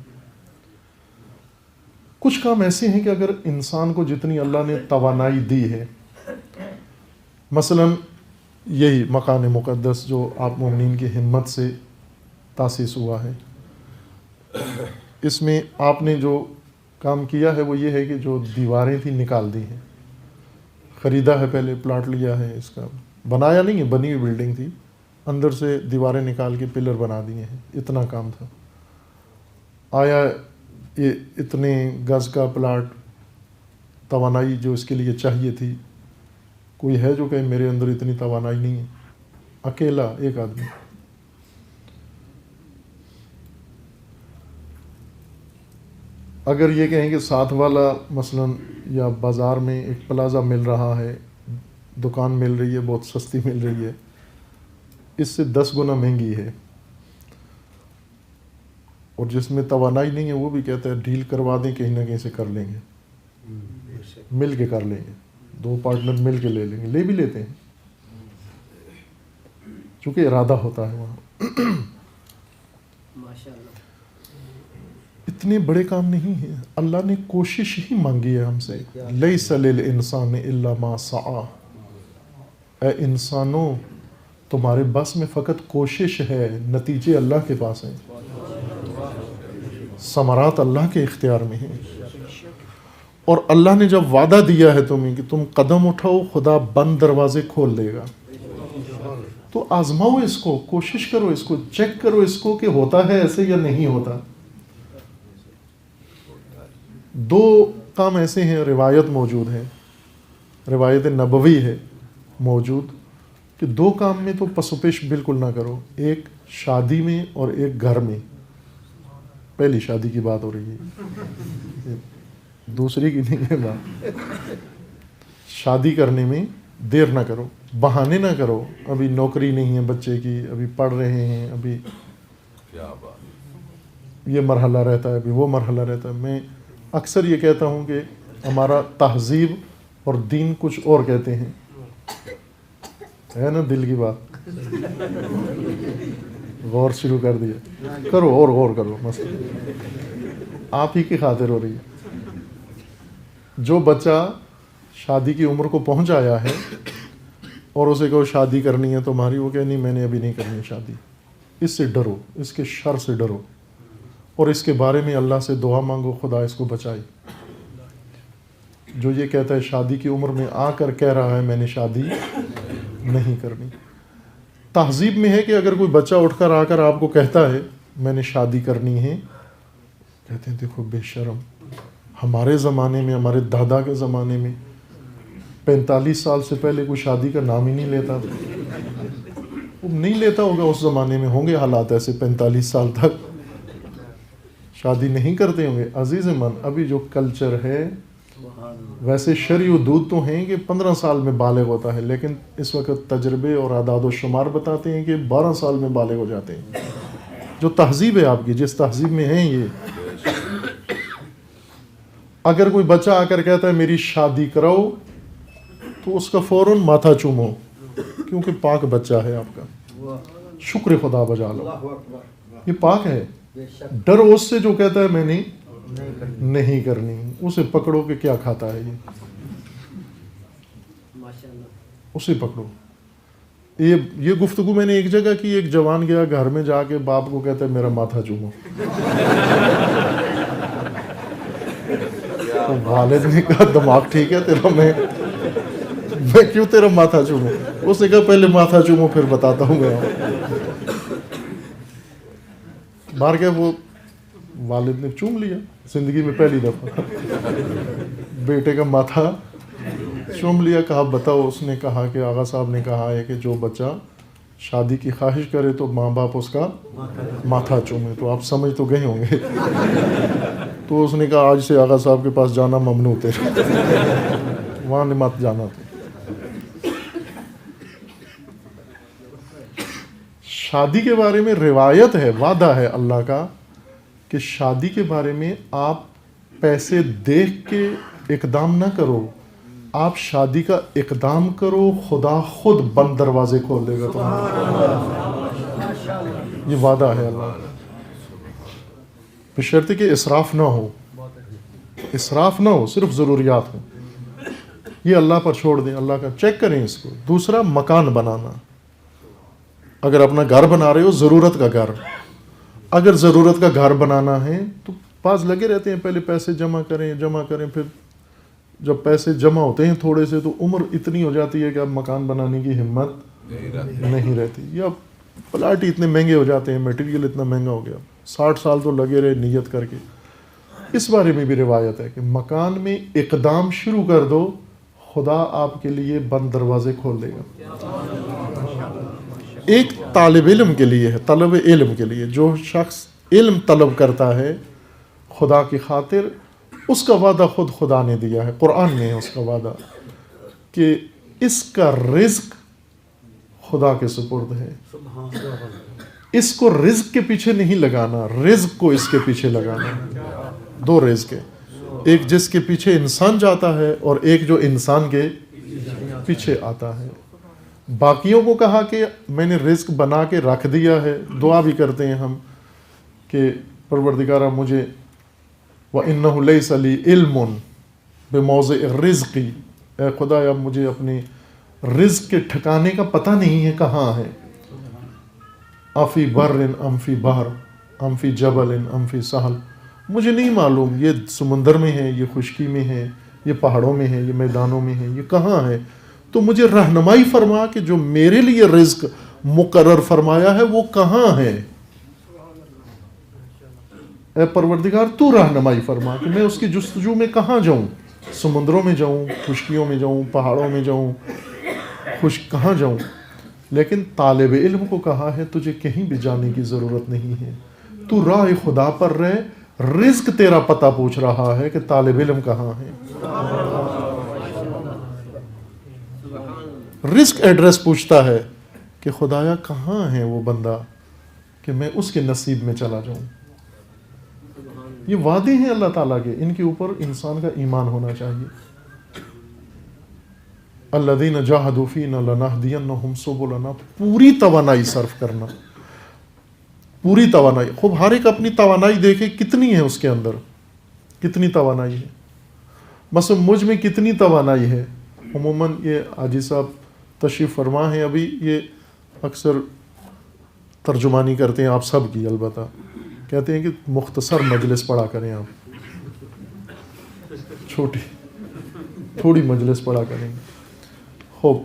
کچھ کام ایسے ہیں کہ اگر انسان کو جتنی اللہ نے توانائی دی ہے، مثلا یہی مکان مقدس جو آپ مومنین کی ہمت سے تاسیس ہوا ہے، اس میں آپ نے جو کام کیا ہے وہ یہ ہے کہ جو دیواریں تھیں نکال دی ہیں. خریدا ہے، پہلے پلاٹ لیا ہے، اس کا بنایا نہیں ہے، بنی ہوئی بلڈنگ تھی، اندر سے دیواریں نکال کے پلر بنا دیے ہیں. اتنا کام تھا. آیا یہ اتنے گز کا پلاٹ، توانائی جو اس کے لیے چاہیے تھی، کوئی ہے جو کہ میرے اندر اتنی توانائی نہیں ہے؟ اکیلا ایک آدمی. اگر یہ کہیں کہ ساتھ والا مثلا یا بازار میں ایک پلازہ مل رہا ہے، دکان مل رہی ہے، بہت سستی مل رہی ہے، اس سے 10 گنا مہنگی ہے، اور جس میں توانائی نہیں ہے وہ بھی کہتا ہے ڈیل کروا دیں، کہیں نہ کہیں سے کر لیں گے. مل کے کر لیں گے, 2 پارٹنر مل کے لے لیں گے, لے بھی لیتے ہیں چونکہ ارادہ ہوتا ہے وہاں. اتنے بڑے کام نہیں ہیں, اللہ نے کوشش ہی مانگی ہے ہم سے. لیس للانسان الا ما سعی, اے انسانوں تمہارے بس میں فقط کوشش ہے, نتیجے اللہ کے پاس ہیں, ثمرات اللہ کے اختیار میں ہیں. اور اللہ نے جب وعدہ دیا ہے تمہیں کہ تم قدم اٹھاؤ خدا بند دروازے کھول دے گا, تو آزماؤ اس کو, کوشش کرو اس کو, چیک کرو اس کو کہ ہوتا ہے ایسے یا نہیں ہوتا. 2 کام ایسے ہیں, روایت موجود ہے, روایت نبوی ہے موجود, کہ 2 کام میں تو پس و پیش بالکل نہ کرو. ایک شادی میں اور ایک گھر میں. پہلی شادی کی بات ہو رہی ہے, دوسری کی نہیں ہے بات. شادی کرنے میں دیر نہ کرو, بہانے نہ کرو, ابھی نوکری نہیں ہے بچے کی, ابھی پڑھ رہے ہیں, ابھی یہ مرحلہ رہتا ہے, ابھی وہ مرحلہ رہتا ہے. میں اکثر یہ کہتا ہوں کہ ہمارا تہذیب اور دین کچھ اور کہتے ہیں, ہے نا دل کی بات. غور شروع کر دیا, کرو اور غور کرو, مسئلہ آپ ہی کی خاطر ہو رہی ہے. جو بچہ شادی کی عمر کو پہنچ آیا ہے اور اسے کہو شادی کرنی ہے تمہاری, وہ کہ نہیں میں نے ابھی نہیں کرنی شادی. اس سے ڈرو, اس کے شر سے ڈرو, اور اس کے بارے میں اللہ سے دعا مانگو خدا اس کو بچائے. جو یہ کہتا ہے شادی کی عمر میں آ کر کہہ رہا ہے میں نے شادی نہیں کرنی. تہذیب میں ہے کہ اگر کوئی بچہ اٹھ کر آ کر آپ کو کہتا ہے میں نے شادی کرنی ہے, کہتے ہیں دیکھو بے شرم. ہمارے زمانے میں, ہمارے دادا کے زمانے میں 45 سال سے پہلے کوئی شادی کا نام ہی نہیں لیتا تھا. وہ نہیں لیتا ہوگا اس زمانے میں, ہوں گے حالات ایسے 45 سال تک شادی نہیں کرتے ہوں گے. عزیز من, ابھی جو کلچر ہے ویسے شرعی حدود تو ہیں کہ 15 سال میں بالغ ہوتا ہے, لیکن اس وقت تجربے اور اعداد و شمار بتاتے ہیں کہ 12 سال میں بالغ ہو جاتے ہیں. جو تہذیب ہے آپ کی, جس تہذیب میں ہیں یہ, اگر کوئی بچہ آ کر کہتا ہے میری شادی کراؤ تو اس کا فوراً ماتھا چومو, کیونکہ پاک بچہ ہے آپ کا, شکر خدا بجا لو, یہ پاک ہے. ڈرو اس سے جو کہتا ہے میں نے نہیں کرنی, اسے پکڑو کہ کیا کھاتا ہے یہ, اسے پکڑو. یہ گفتگو میں نے ایک جگہ کی, ایک جوان گیا گھر میں جا کے باپ کو کہتا ہے میرا ماتھا چومو. تو والد نے کہا دماغ ٹھیک ہے تیرا, میں کیوں تیرا ماتھا چوموں. اس نے کہا پہلے ماتھا چومو پھر بتاتا ہوں میں. باہر گیا, وہ والد نے چوم لیا زندگی میں پہلی دفعہ, بیٹے کا ماتھا چوم لیا. کہا بتاؤ, اس نے کہا کہ آغا صاحب نے کہا ہے کہ جو بچہ شادی کی خواہش کرے تو ماں باپ اس کا ماتھا چومے. تو آپ سمجھ تو گئے ہوں گے. تو اس نے کہا آج سے آغا صاحب کے پاس جانا ممنوع تیرا, وہاں نے مت جانا تھا. شادی کے بارے میں روایت ہے, وعدہ ہے اللہ کا کہ شادی کے بارے میں آپ پیسے دیکھ کے اقدام نہ کرو, آپ شادی کا اقدام کرو, خدا خود بند دروازے کھول دے گا تمہارے. یہ وعدہ ہے اللہ کا, بشرط کہ اسراف نہ ہو, اسراف نہ ہو, صرف ضروریات ہوں. یہ اللہ پر چھوڑ دیں, اللہ کا چیک کریں اس کو. دوسرا, مکان بنانا. اگر اپنا گھر بنا رہے ہو, ضرورت کا گھر, اگر ضرورت کا گھر بنانا ہے تو پاس لگے رہتے ہیں, پہلے پیسے جمع کریں, پھر جب پیسے جمع ہوتے ہیں تھوڑے سے تو عمر اتنی ہو جاتی ہے کہ اب مکان بنانے کی ہمت نہیں رہتی, یا پلاٹ اتنے مہنگے ہو جاتے ہیں, میٹیریل اتنا مہنگا ہو گیا, 60 سال تو لگے رہے نیت کر کے. اس بارے میں بھی روایت ہے کہ مکان میں اقدام شروع کر دو, خدا آپ کے لیے بند دروازے کھول دے گا. ایک طالب علم کے لیے ہے, طلب علم کے لیے, جو شخص علم طلب کرتا ہے خدا کی خاطر, اس کا وعدہ خود خدا نے دیا ہے, قرآن میں ہے اس کا وعدہ کہ اس کا رزق خدا کے سپرد ہے. اس کو رزق کے پیچھے نہیں لگانا, رزق کو اس کے پیچھے لگانا. 2 رزق ہے, ایک جس کے پیچھے انسان جاتا ہے اور ایک جو انسان کے پیچھے آتا ہے. باقیوں کو کہا کہ میں نے رزق بنا کے رکھ دیا ہے. دعا بھی کرتے ہیں ہم کہ پروردگارہ مجھے وَإِنَّهُ لَيْسَ لِي عِلْمٌ بِمَوْضِعِ الرِّزْقِ، اے خدایا مجھے اپنے رزق کے ٹھکانے کا پتہ نہیں ہے کہاں ہے. افی بر ام فی بحر ام فی جبل ام فی سہل، مجھے نہیں معلوم یہ سمندر میں ہے، یہ خشکی میں ہے، یہ پہاڑوں میں ہے، یہ میدانوں میں ہے، یہ کہاں ہے. تو مجھے رہنمائی فرما کہ جو میرے لیے رزق مقرر فرمایا ہے وہ کہاں ہے. اے پروردگار تو رہنمائی فرما کہ میں اس کی جستجو میں کہاں جاؤں. سمندروں میں جاؤں، خشکیوں میں جاؤں، پہاڑوں میں جاؤں، کہاں جاؤں. لیکن طالب علم کو کہا ہے تجھے کہیں بھی جانے کی ضرورت نہیں ہے، تو راہ خدا پر رہ. رزق تیرا پتہ پوچھ رہا ہے کہ طالب علم کہاں ہے. رزق ایڈریس پوچھتا ہے کہ خدایا کہاں ہے وہ بندہ کہ میں اس کے نصیب میں چلا جاؤں. یہ وعدے ہیں اللہ تعالیٰ کے، ان کے اوپر انسان کا ایمان ہونا چاہیے. الذین جاہدوا فینا لنہدینہم سبلنا، پوری توانائی صرف کرنا، پوری توانائی. خوب ہر ایک اپنی توانائی دیکھے کتنی ہے اس کے اندر، کتنی توانائی ہے. مثلا مجھ میں کتنی توانائی ہے. عموماً یہ حاجی صاحب تشریف فرما ہیں ابھی، یہ اکثر ترجمانی کرتے ہیں آپ سب کی. البتہ کہتے ہیں کہ مختصر مجلس پڑھا کریں آپ، تھوڑی مجلس پڑھا کریں. خوب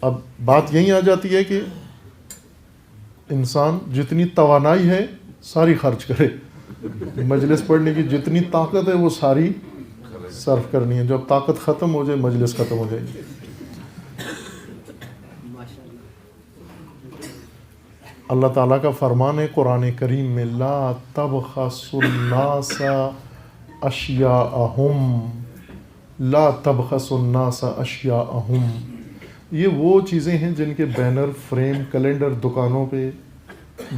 اب بات یہی آ جاتی ہے کہ انسان جتنی توانائی ہے ساری خرچ کرے. مجلس پڑھنے کی جتنی طاقت ہے وہ ساری صرف کرنی ہے. جب طاقت ختم ہو جائے مجلس ختم ہو جائے گی. اللہ تعالیٰ کا فرمان ہے قرآن کریم میں، لا تبخسوا الناس اشیاءہم، لا تبخسوا الناس اشیاءہم. یہ وہ چیزیں ہیں جن کے بینر، فریم، کیلنڈر دکانوں پہ،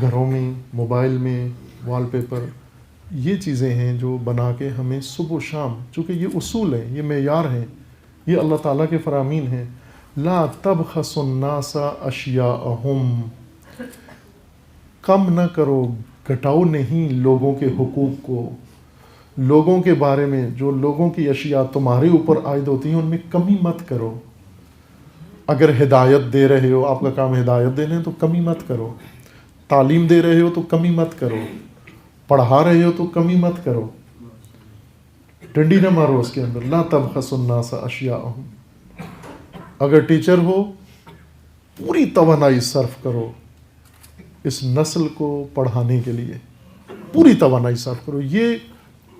گھروں میں، موبائل میں، وال پیپر، یہ چیزیں ہیں جو بنا کے ہمیں صبح و شام، چونکہ یہ اصول ہیں، یہ معیار ہیں، یہ اللہ تعالیٰ کے فرامین ہیں. لا تبخسوا الناس اشیاءہم، کم نہ کرو، گھٹاؤ نہیں لوگوں کے حقوق کو. لوگوں کے بارے میں جو لوگوں کی اشیاء تمہارے اوپر عائد ہوتی ہیں ان میں کمی مت کرو. اگر ہدایت دے رہے ہو، آپ کا کام ہدایت دینا ہے تو کمی مت کرو. تعلیم دے رہے ہو تو کمی مت کرو. پڑھا رہے ہو تو کمی مت کرو. ڈنڈی نہ مارو اس کے اندر. لا تبخسوا الناس اشیاءہم. اگر ٹیچر ہو پوری توانائی صرف کرو اس نسل کو پڑھانے کے لیے، پوری توانائی صرف کرو. یہ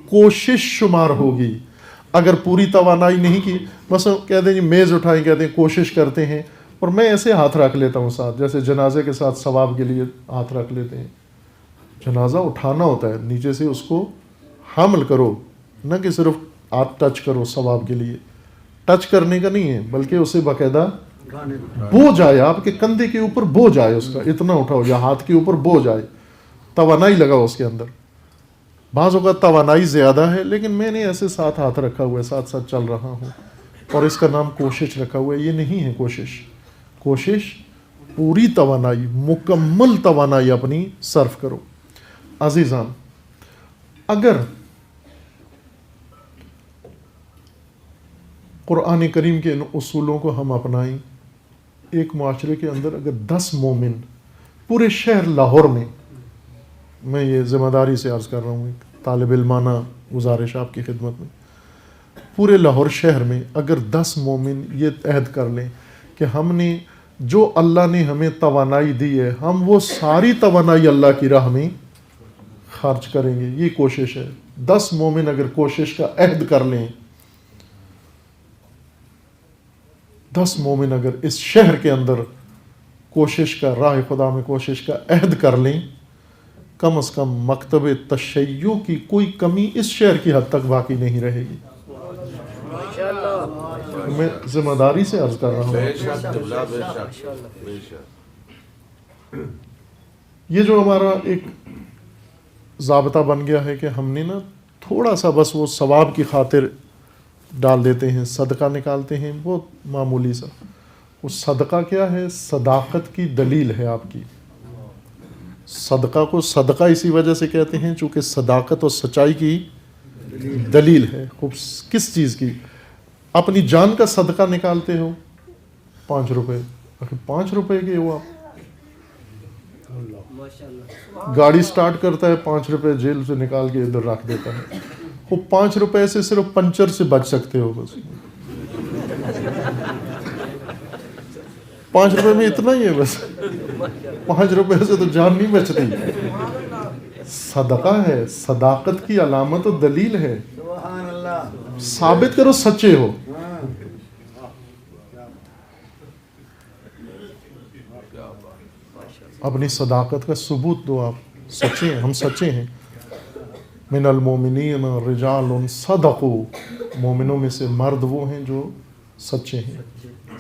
کوشش شمار ہوگی. اگر پوری توانائی نہیں کی، بس کہتے ہیں جی میز اٹھائیں، کہتے ہیں کوشش کرتے ہیں، اور میں ایسے ہاتھ رکھ لیتا ہوں ساتھ، جیسے جنازے کے ساتھ ثواب کے لیے ہاتھ رکھ لیتے ہیں. جنازہ اٹھانا ہوتا ہے، نیچے سے اس کو حمل کرو، نہ کہ صرف ہاتھ ٹچ کرو ثواب کے لیے. ٹچ کرنے کا نہیں ہے، بلکہ اسے باقاعدہ بوجھ آئے، آپ کے کندھے کے اوپر بوجھ آئے اس کا، اتنا اٹھاؤ، یا ہاتھ کے اوپر بوجھ آئے، توانائی لگاؤ اس کے اندر. بعض اوقات توانائی زیادہ ہے لیکن میں نے ایسے ساتھ ہاتھ رکھا ہوا ہے، ساتھ ساتھ چل رہا ہوں، اور اس کا نام کوشش رکھا ہوا ہے. یہ نہیں ہے کوشش. کوشش پوری توانائی، مکمل توانائی اپنی صرف کرو. عزیزان، اگر قرآن کریم کے ان اصولوں کو ہم اپنائیں، ایک معاشرے کے اندر اگر 10 مومن پورے شہر لاہور میں یہ ذمہ داری سے عرض کر رہا ہوں، ایک طالب علمانہ گزارش آپ کی خدمت میں، پورے لاہور شہر میں اگر 10 مومن یہ عہد کر لیں کہ ہم نے جو اللہ نے ہمیں توانائی دی ہے ہم وہ ساری توانائی اللہ کی راہ میں خرچ کریں گے. یہ کوشش ہے. 10 مومن اگر کوشش کا عہد کر لیں، 10 مومن اگر اس شہر کے اندر کوشش کا، راہ خدا میں کوشش کا عہد کر لیں، کم از کم مکتب تشیع کی کوئی کمی اس شہر کی حد تک باقی نہیں رہے گی. میں ذمہ داری سے عرض کر رہا ہوں. یہ جو ہمارا ایک ضابطہ بن گیا ہے کہ ہم نے نا تھوڑا سا بس وہ ثواب کی خاطر ڈال دیتے ہیں، صدقہ نکالتے ہیں، بہت معمولی سا. وہ صدقہ کیا ہے؟ صداقت کی دلیل ہے آپ کی. صدقہ کو صدقہ اسی وجہ سے کہتے ہیں چونکہ صداقت اور سچائی کی دلیل ہے. کس چیز کی؟ اپنی جان کا صدقہ نکالتے ہو 5 روپے، 5 روپے کے وہ آپ گاڑی سٹارٹ کرتا ہے 5 روپے جیل سے نکال کے ادھر رکھ دیتا ہے. وہ 5 روپے سے صرف پنچر سے بچ سکتے ہو بس. 5 روپے میں اتنا ہی ہے بس. 5 روپے سے تو جان نہیں بچتی. صدقہ ہے، صداقت کی علامت و دلیل ہے. ثابت کرو سچے ہو. اپنی صداقت کا ثبوت دو. آپ سچے ہیں، ہم سچے ہیں. من المومنین رجال صدقوا، مومنوں میں سے مرد وہ ہیں جو سچے ہیں،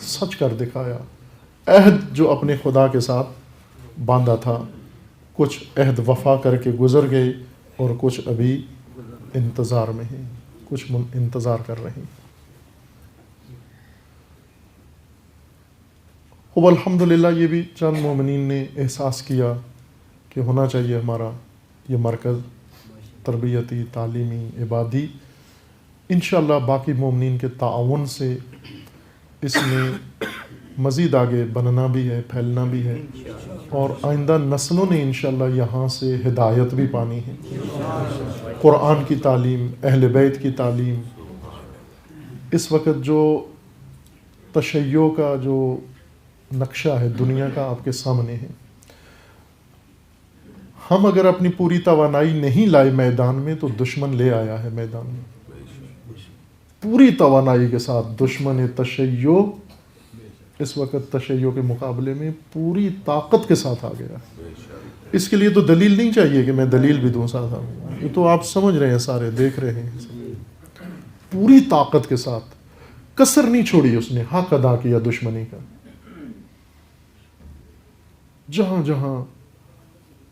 سچ کر دکھایا. عہد جو اپنے خدا کے ساتھ باندھا تھا، کچھ عہد وفا کر کے گزر گئے اور کچھ ابھی انتظار میں ہیں، کچھ انتظار کر رہے ہیں. خوب الحمدللہ یہ بھی چند مومنین نے احساس کیا کہ ہونا چاہیے ہمارا یہ مرکز تربیتی، تعلیمی، عبادی. انشاءاللہ باقی مومنین کے تعاون سے اس میں مزید آگے بننا بھی ہے، پھیلنا بھی ہے، اور آئندہ نسلوں نے انشاءاللہ یہاں سے ہدایت بھی پانی ہے. قرآن کی تعلیم، اہل بیت کی تعلیم. اس وقت جو تشیع کا جو نقشہ ہے دنیا کا آپ کے سامنے ہے. ہم اگر اپنی پوری توانائی نہیں لائے میدان میں تو دشمن لے آیا ہے میدان میں پوری توانائی کے ساتھ. دشمن تشیع اس وقت تشیع کے مقابلے میں پوری طاقت کے ساتھ آ گیا. اس کے لیے تو دلیل نہیں چاہیے کہ میں دلیل بھی دوں ساتھ. یہ تو آپ سمجھ رہے ہیں، سارے دیکھ رہے ہیں. پوری طاقت کے ساتھ کسر نہیں چھوڑی اس نے، حق ادا کیا دشمنی کا. جہاں جہاں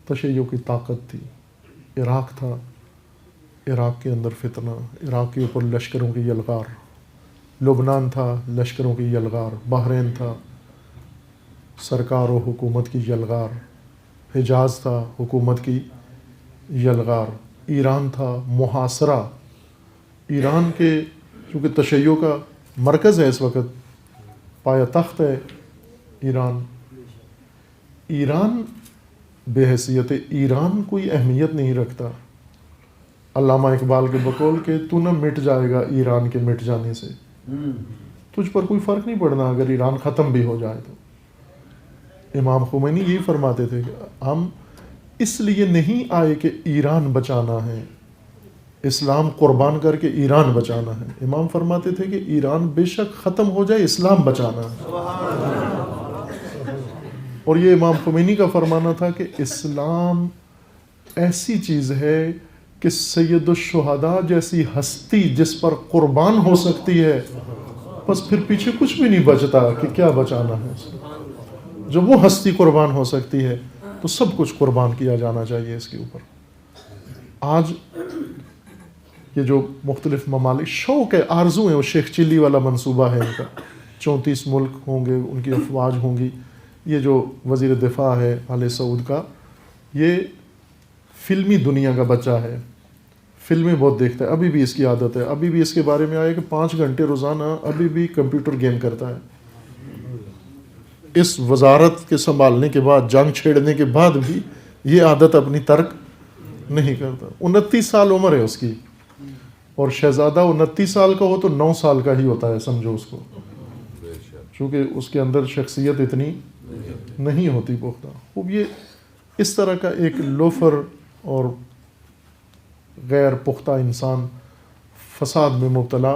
تشیع کی طاقت تھی، عراق تھا، عراق کے اندر فتنہ، عراق کے اوپر لشکروں کی یلغار. لبنان تھا، لشکروں کی یلغار. بحرین تھا، سرکار و حکومت کی یلغار. حجاز تھا، حکومت کی یلغار. ایران تھا، محاصرہ. ایران کے چونکہ تشیع کا مرکز ہے اس وقت، پایہ تخت ہے ایران. ایران بے حیثیت ایران کوئی اہمیت نہیں رکھتا. علامہ اقبال کے بقول کہ تو نہ مٹ جائے گا ایران کے مٹ جانے سے. تجھ پر کوئی فرق نہیں پڑنا اگر ایران ختم بھی ہو جائے تو. امام خمینی یہی فرماتے تھے کہ ہم اس لیے نہیں آئے کہ ایران بچانا ہے، اسلام قربان کر کے ایران بچانا ہے. امام فرماتے تھے کہ ایران بے شک ختم ہو جائے، اسلام بچانا ہے. اور یہ امام خمینی کا فرمانا تھا کہ اسلام ایسی چیز ہے کہ سید الشہداء جیسی ہستی جس پر قربان ہو سکتی ہے، بس پھر پیچھے کچھ بھی نہیں بچتا کہ کیا بچانا ہے. جب وہ ہستی قربان ہو سکتی ہے تو سب کچھ قربان کیا جانا چاہیے اس کے اوپر. آج یہ جو مختلف ممالک شوق ہے، آرزو ہے، وہ شیخ چلی والا منصوبہ ہے ان کا. 34 ملک ہوں گے، ان کی افواج ہوں گی. یہ جو وزیر دفاع ہے آل سعود کا، یہ فلمی دنیا کا بچہ ہے، فلمیں بہت دیکھتا ہے. ابھی بھی اس کی عادت ہے. ابھی بھی اس کے بارے میں آیا کہ 5 گھنٹے روزانہ ابھی بھی کمپیوٹر گیم کرتا ہے. اس وزارت کے سنبھالنے کے بعد، جنگ چھیڑنے کے بعد بھی یہ عادت اپنی ترک نہیں کرتا. 29 سال عمر ہے اس کی، اور شہزادہ 29 سال کا ہو تو 9 سال کا ہی ہوتا ہے سمجھو اس کو، چونکہ اس کے اندر شخصیت اتنی نہیں ہوتی پختہ. خوب یہ اس طرح کا ایک لوفر اور غیر پختہ انسان فساد میں مبتلا،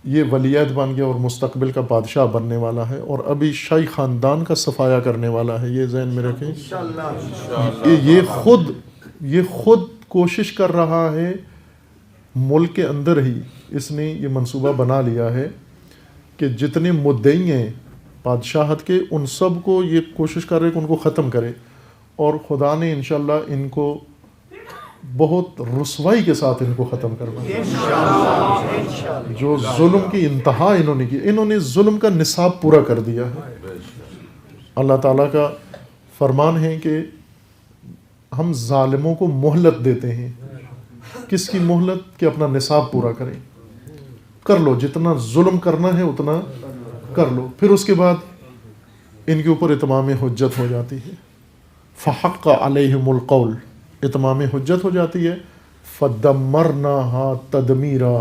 یہ ولیعہد بن گیا اور مستقبل کا بادشاہ بننے والا ہے، اور ابھی شاہی خاندان کا صفایا کرنے والا ہے. یہ ذہن میں رکھیں. یہ خود کوشش کر رہا ہے ملک کے اندر ہی. اس نے یہ منصوبہ بنا لیا ہے کہ جتنے مدعی ہیں بادشاہت کے، ان سب کو یہ کوشش کر رہے کہ ان کو ختم کرے. اور خدا نے انشاءاللہ ان کو بہت رسوائی کے ساتھ ان کو ختم کرنا ہے۔ جو ظلم کی انتہا انہوں نے کی، انہوں نے ظلم کا نصاب پورا کر دیا ہے۔ اللہ تعالیٰ کا فرمان ہے کہ ہم ظالموں کو مہلت دیتے ہیں۔ کس کی مہلت؟ کہ اپنا نصاب پورا کریں، کر لو، جتنا ظلم کرنا ہے اتنا کر لو، پھر اس کے بعد ان کے اوپر اتمام حجت ہو جاتی ہے۔ فحق علیہم القول، اتمام حجت ہو جاتی ہے۔ فدمرناها تدمیرا،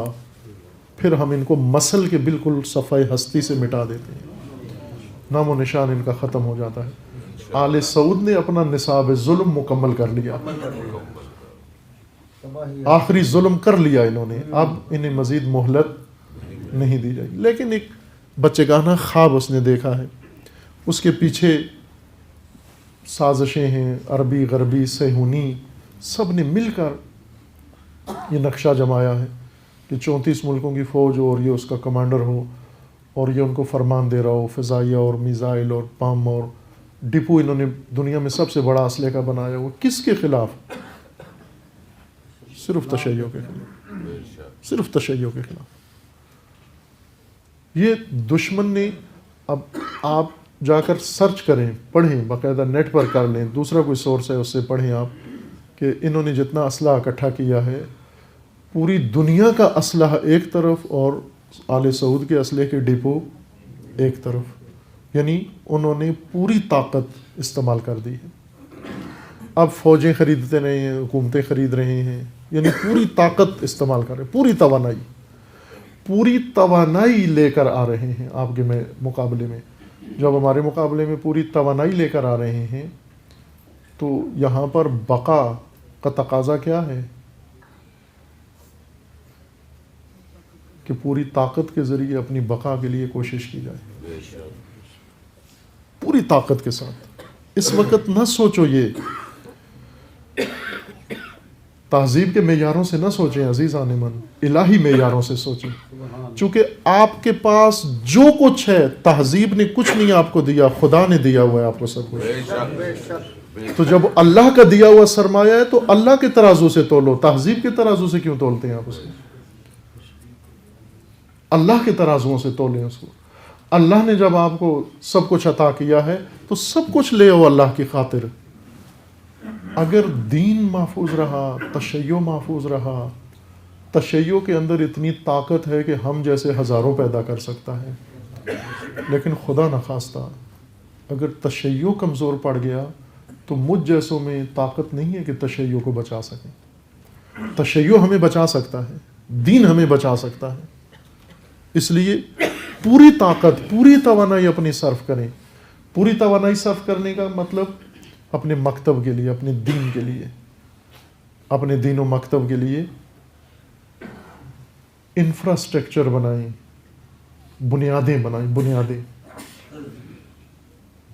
پھر ہم ان کو مسل کے بالکل صفحہ ہستی سے مٹا دیتے ہیں، نام و نشان ان کا ختم ہو جاتا ہے۔ آل سعود نے اپنا نصاب ظلم مکمل کر لیا، آخری ظلم کر لیا انہوں نے، اب انہیں مزید مہلت نہیں دی جائے گی۔ لیکن ایک بچے کا نا خواب اس نے دیکھا ہے، اس کے پیچھے سازشیں ہیں، عربی غربی صہیونی سب نے مل کر یہ نقشہ جمایا ہے کہ 34 ملکوں کی فوج ہو اور یہ اس کا کمانڈر ہو اور یہ ان کو فرمان دے رہا ہو، فضائیہ اور میزائل اور پام اور ڈپو انہوں نے دنیا میں سب سے بڑا اسلحے کا بنایا ہوا۔ کس کے خلاف؟ صرف تشیع کے خلاف، صرف تشیع کے خلاف۔ یہ دشمن نے، اب آپ جا کر سرچ کریں، پڑھیں، باقاعدہ نیٹ پر کر لیں، دوسرا کوئی سورس ہے اس سے پڑھیں آپ، کہ انہوں نے جتنا اسلحہ اکٹھا کیا ہے، پوری دنیا کا اسلحہ ایک طرف اور آل سعود کے اسلحے کے ڈپو ایک طرف، یعنی انہوں نے پوری طاقت استعمال کر دی ہے۔ اب فوجیں خریدتے رہے ہیں، حکومتیں خرید رہے ہیں، یعنی پوری طاقت استعمال کر رہے ہیں، پوری توانائی لے کر آ رہے ہیں آپ کے مقابلے میں۔ جب ہمارے مقابلے میں پوری توانائی لے کر آ رہے ہیں تو یہاں پر بقا کا تقاضا کیا ہے؟ کہ پوری طاقت کے ذریعے اپنی بقا کے لیے کوشش کی جائے، پوری طاقت کے ساتھ۔ اس وقت نہ سوچو، یہ تہذیب کے معیاروں سے نہ سوچیں عزیزان من، الہی معیاروں سے سوچیں، چونکہ آپ کے پاس جو کچھ ہے، تہذیب نے کچھ نہیں آپ کو دیا، خدا نے دیا ہوا ہے آپ کو سب کچھ۔ تو جب اللہ کا دیا ہوا سرمایہ ہے تو اللہ کے ترازو سے تولو، تہذیب کے ترازو سے کیوں تولتے ہیں آپ اس کو؟ اللہ کے ترازوؤں سے تولیں اس کو۔ اللہ نے جب آپ کو سب کچھ عطا کیا ہے تو سب کچھ لے آؤ اللہ کی خاطر۔ اگر دین محفوظ رہا، تشیع محفوظ رہا، تشیع کے اندر اتنی طاقت ہے کہ ہم جیسے ہزاروں پیدا کر سکتا ہے، لیکن خدا نخواستہ اگر تشیع کمزور پڑ گیا تو مجھ جیسوں میں طاقت نہیں ہے کہ تشیع کو بچا سکیں۔ تشیع ہمیں بچا سکتا ہے، دین ہمیں بچا سکتا ہے، اس لیے پوری طاقت، پوری توانائی اپنی صرف کریں۔ پوری توانائی صرف کرنے کا مطلب اپنے مکتب کے لیے، اپنے دین کے لیے، اپنے دین و مکتب کے لیے انفراسٹرکچر بنائیں، بنیادیں بنائیں،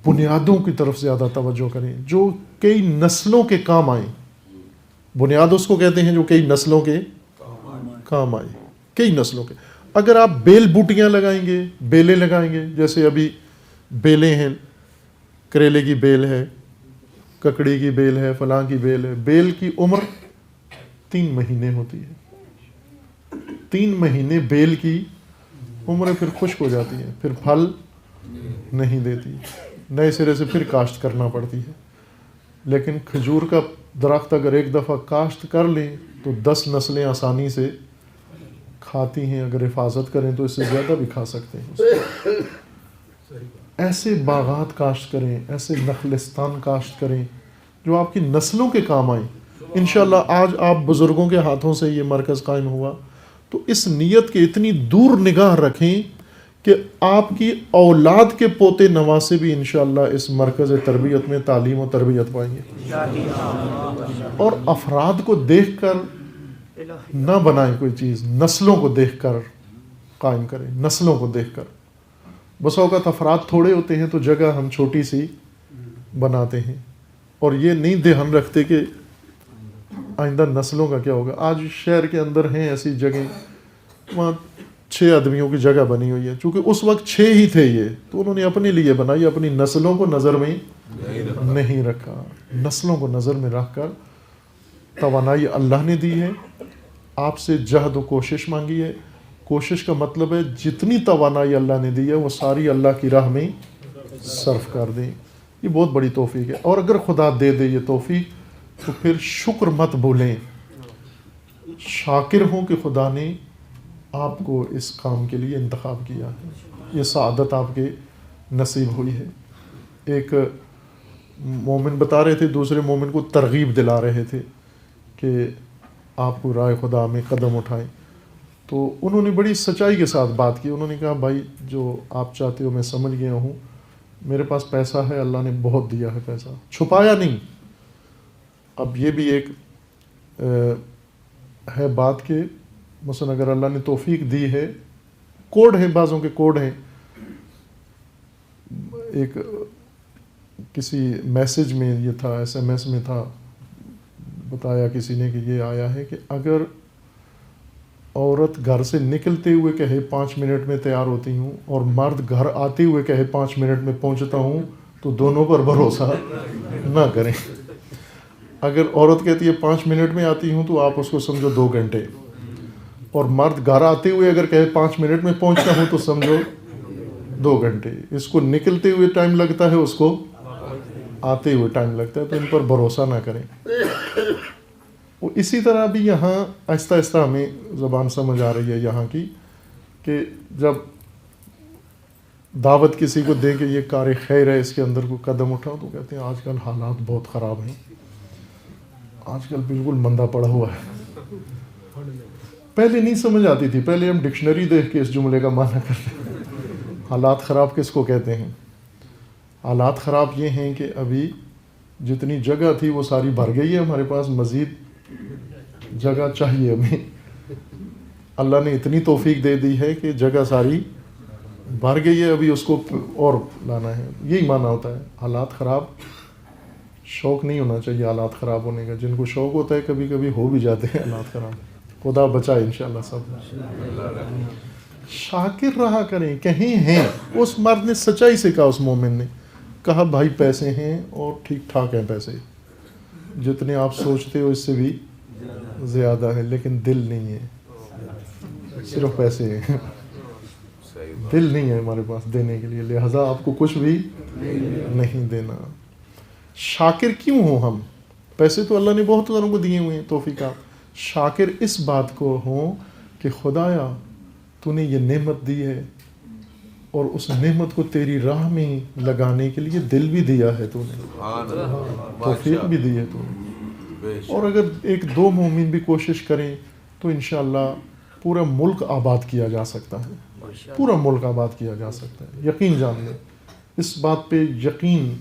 بنیادوں کی طرف زیادہ توجہ کریں جو کئی نسلوں کے کام آئیں۔ بنیاد اس کو کہتے ہیں جو کئی نسلوں کے کام آئے، کئی نسلوں کے۔ اگر آپ بیل بوٹیاں لگائیں گے، بیلیں لگائیں گے، جیسے ابھی بیلیں ہیں، کریلے کی بیل ہے، ککڑی کی بیل ہے، فلاں کی بیل ہے، بیل کی عمر 3 مہینے ہوتی ہے، 3 مہینے بیل کی عمر، پھر خشک ہو جاتی ہے، پھر پھل نہیں دیتی، نئے سرے سے پھر کاشت کرنا پڑتی ہے۔ لیکن کھجور کا درخت اگر ایک دفعہ کاشت کر لیں تو 10 نسلیں آسانی سے کھاتی ہیں، اگر حفاظت کریں تو اس سے زیادہ بھی کھا سکتے ہیں۔ ایسے باغات کاشت کریں، ایسے نخلستان کاشت کریں جو آپ کی نسلوں کے کام آئیں۔ انشاءاللہ آج آپ بزرگوں کے ہاتھوں سے یہ مرکز قائم ہوا تو اس نیت کے اتنی دور نگاہ رکھیں کہ آپ کی اولاد کے پوتے نواسے بھی انشاءاللہ اس مرکز تربیت میں تعلیم و تربیت پائیں گے۔ اور افراد کو دیکھ کر نہ بنائیں کوئی چیز، نسلوں کو دیکھ کر قائم کریں، نسلوں کو دیکھ کر۔ بس اوقات افراد تھوڑے ہوتے ہیں تو جگہ ہم چھوٹی سی بناتے ہیں اور یہ نہیں دھیان رکھتے کہ آئندہ نسلوں کا کیا ہوگا۔ آج شہر کے اندر ہیں ایسی جگہیں، وہاں 6 آدمیوں کی جگہ بنی ہوئی ہے، چونکہ اس وقت 6 ہی تھے یہ، تو انہوں نے اپنے لیے بنائی، اپنی نسلوں کو نظر میں نہیں رکھا۔ نسلوں کو نظر میں رکھ کر توانائی اللہ نے دی ہے، آپ سے جہد و کوشش مانگی ہے۔ کوشش کا مطلب ہے جتنی توانائی اللہ نے دی ہے وہ ساری اللہ کی راہ میں صرف کر دیں، یہ بہت بڑی توفیق ہے۔ اور اگر خدا دے دے یہ توفیق تو پھر شکر مت بھولیں، شاکر ہوں کہ خدا نے آپ کو اس کام کے لیے انتخاب کیا ہے، یہ سعادت آپ کے نصیب ہوئی ہے۔ ایک مومن بتا رہے تھے دوسرے مومن کو ترغیب دلا رہے تھے کہ آپ کو راہ خدا میں قدم اٹھائیں، تو انہوں نے بڑی سچائی کے ساتھ بات کی۔ انہوں نے کہا بھائی جو آپ چاہتے ہو میں سمجھ گیا ہوں، میرے پاس پیسہ ہے، اللہ نے بہت دیا ہے پیسہ، چھپایا نہیں۔ اب یہ بھی ایک ہے بات کہ مثلا اگر اللہ نے توفیق دی ہے، کوڈ ہے، بعضوں کے کوڈ ہیں، ایک کسی میسج میں یہ تھا، SMS میں تھا، بتایا کسی نے کہ یہ آیا ہے کہ اگر عورت گھر سے نکلتے ہوئے کہے 5 منٹ میں تیار ہوتی ہوں اور مرد گھر آتے ہوئے کہے 5 منٹ میں پہنچتا ہوں تو دونوں پر بھروسہ نہ کریں۔ اگر عورت کہتی ہے 5 منٹ میں آتی ہوں تو آپ اس کو سمجھو 2 گھنٹے، اور مرد گھر آتے ہوئے اگر کہے 5 منٹ میں پہنچتا ہوں تو سمجھو 2 گھنٹے۔ اس کو نکلتے ہوئے ٹائم لگتا ہے، اس کو آتے ہوئے ٹائم لگتا ہے، تو ان پر بھروسہ نہ کریں۔ وہ اسی طرح بھی یہاں آہستہ آہستہ ہمیں زبان سمجھ آ رہی ہے یہاں کی کہ جب دعوت کسی کو دیں کہ یہ کار خیر ہے، اس کے اندر کوئی قدم اٹھاؤ، تو کہتے ہیں آج کل حالات بہت خراب ہیں، آج کل بالکل مندہ پڑا ہوا ہے۔ پہلے نہیں سمجھ آتی تھی، پہلے ہم ڈکشنری دیکھ کے اس جملے کا معنی کرتے ہیں۔ حالات خراب کس کو کہتے ہیں؟ حالات خراب یہ ہیں کہ ابھی جتنی جگہ تھی وہ ساری بھر گئی ہے، ہمارے پاس مزید جگہ چاہیے ہمیں۔ اللہ نے اتنی توفیق دے دی ہے کہ جگہ ساری بھر گئی ہے، ابھی اس کو اور لانا ہے، یہی معنی ہوتا ہے حالات خراب۔ شوق نہیں ہونا چاہیے حالات خراب ہونے کا، جن کو شوق ہوتا ہے کبھی کبھی ہو بھی جاتے ہیں حالات خراب، خدا بچائے انشاءاللہ سب۔ شاکر رہا کریں، کہیں ہیں۔ اس مرد نے سچائی سے کہا، اس مومن نے کہا بھائی پیسے ہیں اور ٹھیک ٹھاک ہیں پیسے، جتنے آپ سوچتے ہو اس سے بھی زیادہ ہے، لیکن دل نہیں ہے، صرف پیسے ہیں، دل نہیں ہے ہمارے پاس دینے کے لیے، لہذا آپ کو کچھ بھی نہیں دینا۔ شاکر کیوں ہوں ہم؟ پیسے تو اللہ نے بہت ساروں کو دیے ہوئے ہیں توفیقات۔ شاکر اس بات کو ہوں کہ خدایا تو نے یہ نعمت دی ہے اور اس نعمت کو تیری راہ میں لگانے کے لیے دل بھی دیا ہے تو نے، توفیق بھی دی ہے تو نے۔ اور اگر 1-2 مومن بھی کوشش کریں تو انشاءاللہ پورا ملک آباد کیا جا سکتا ہے، پورا ملک آباد کیا جا سکتا ہے۔ یقین جان لیں، اس بات پہ یقین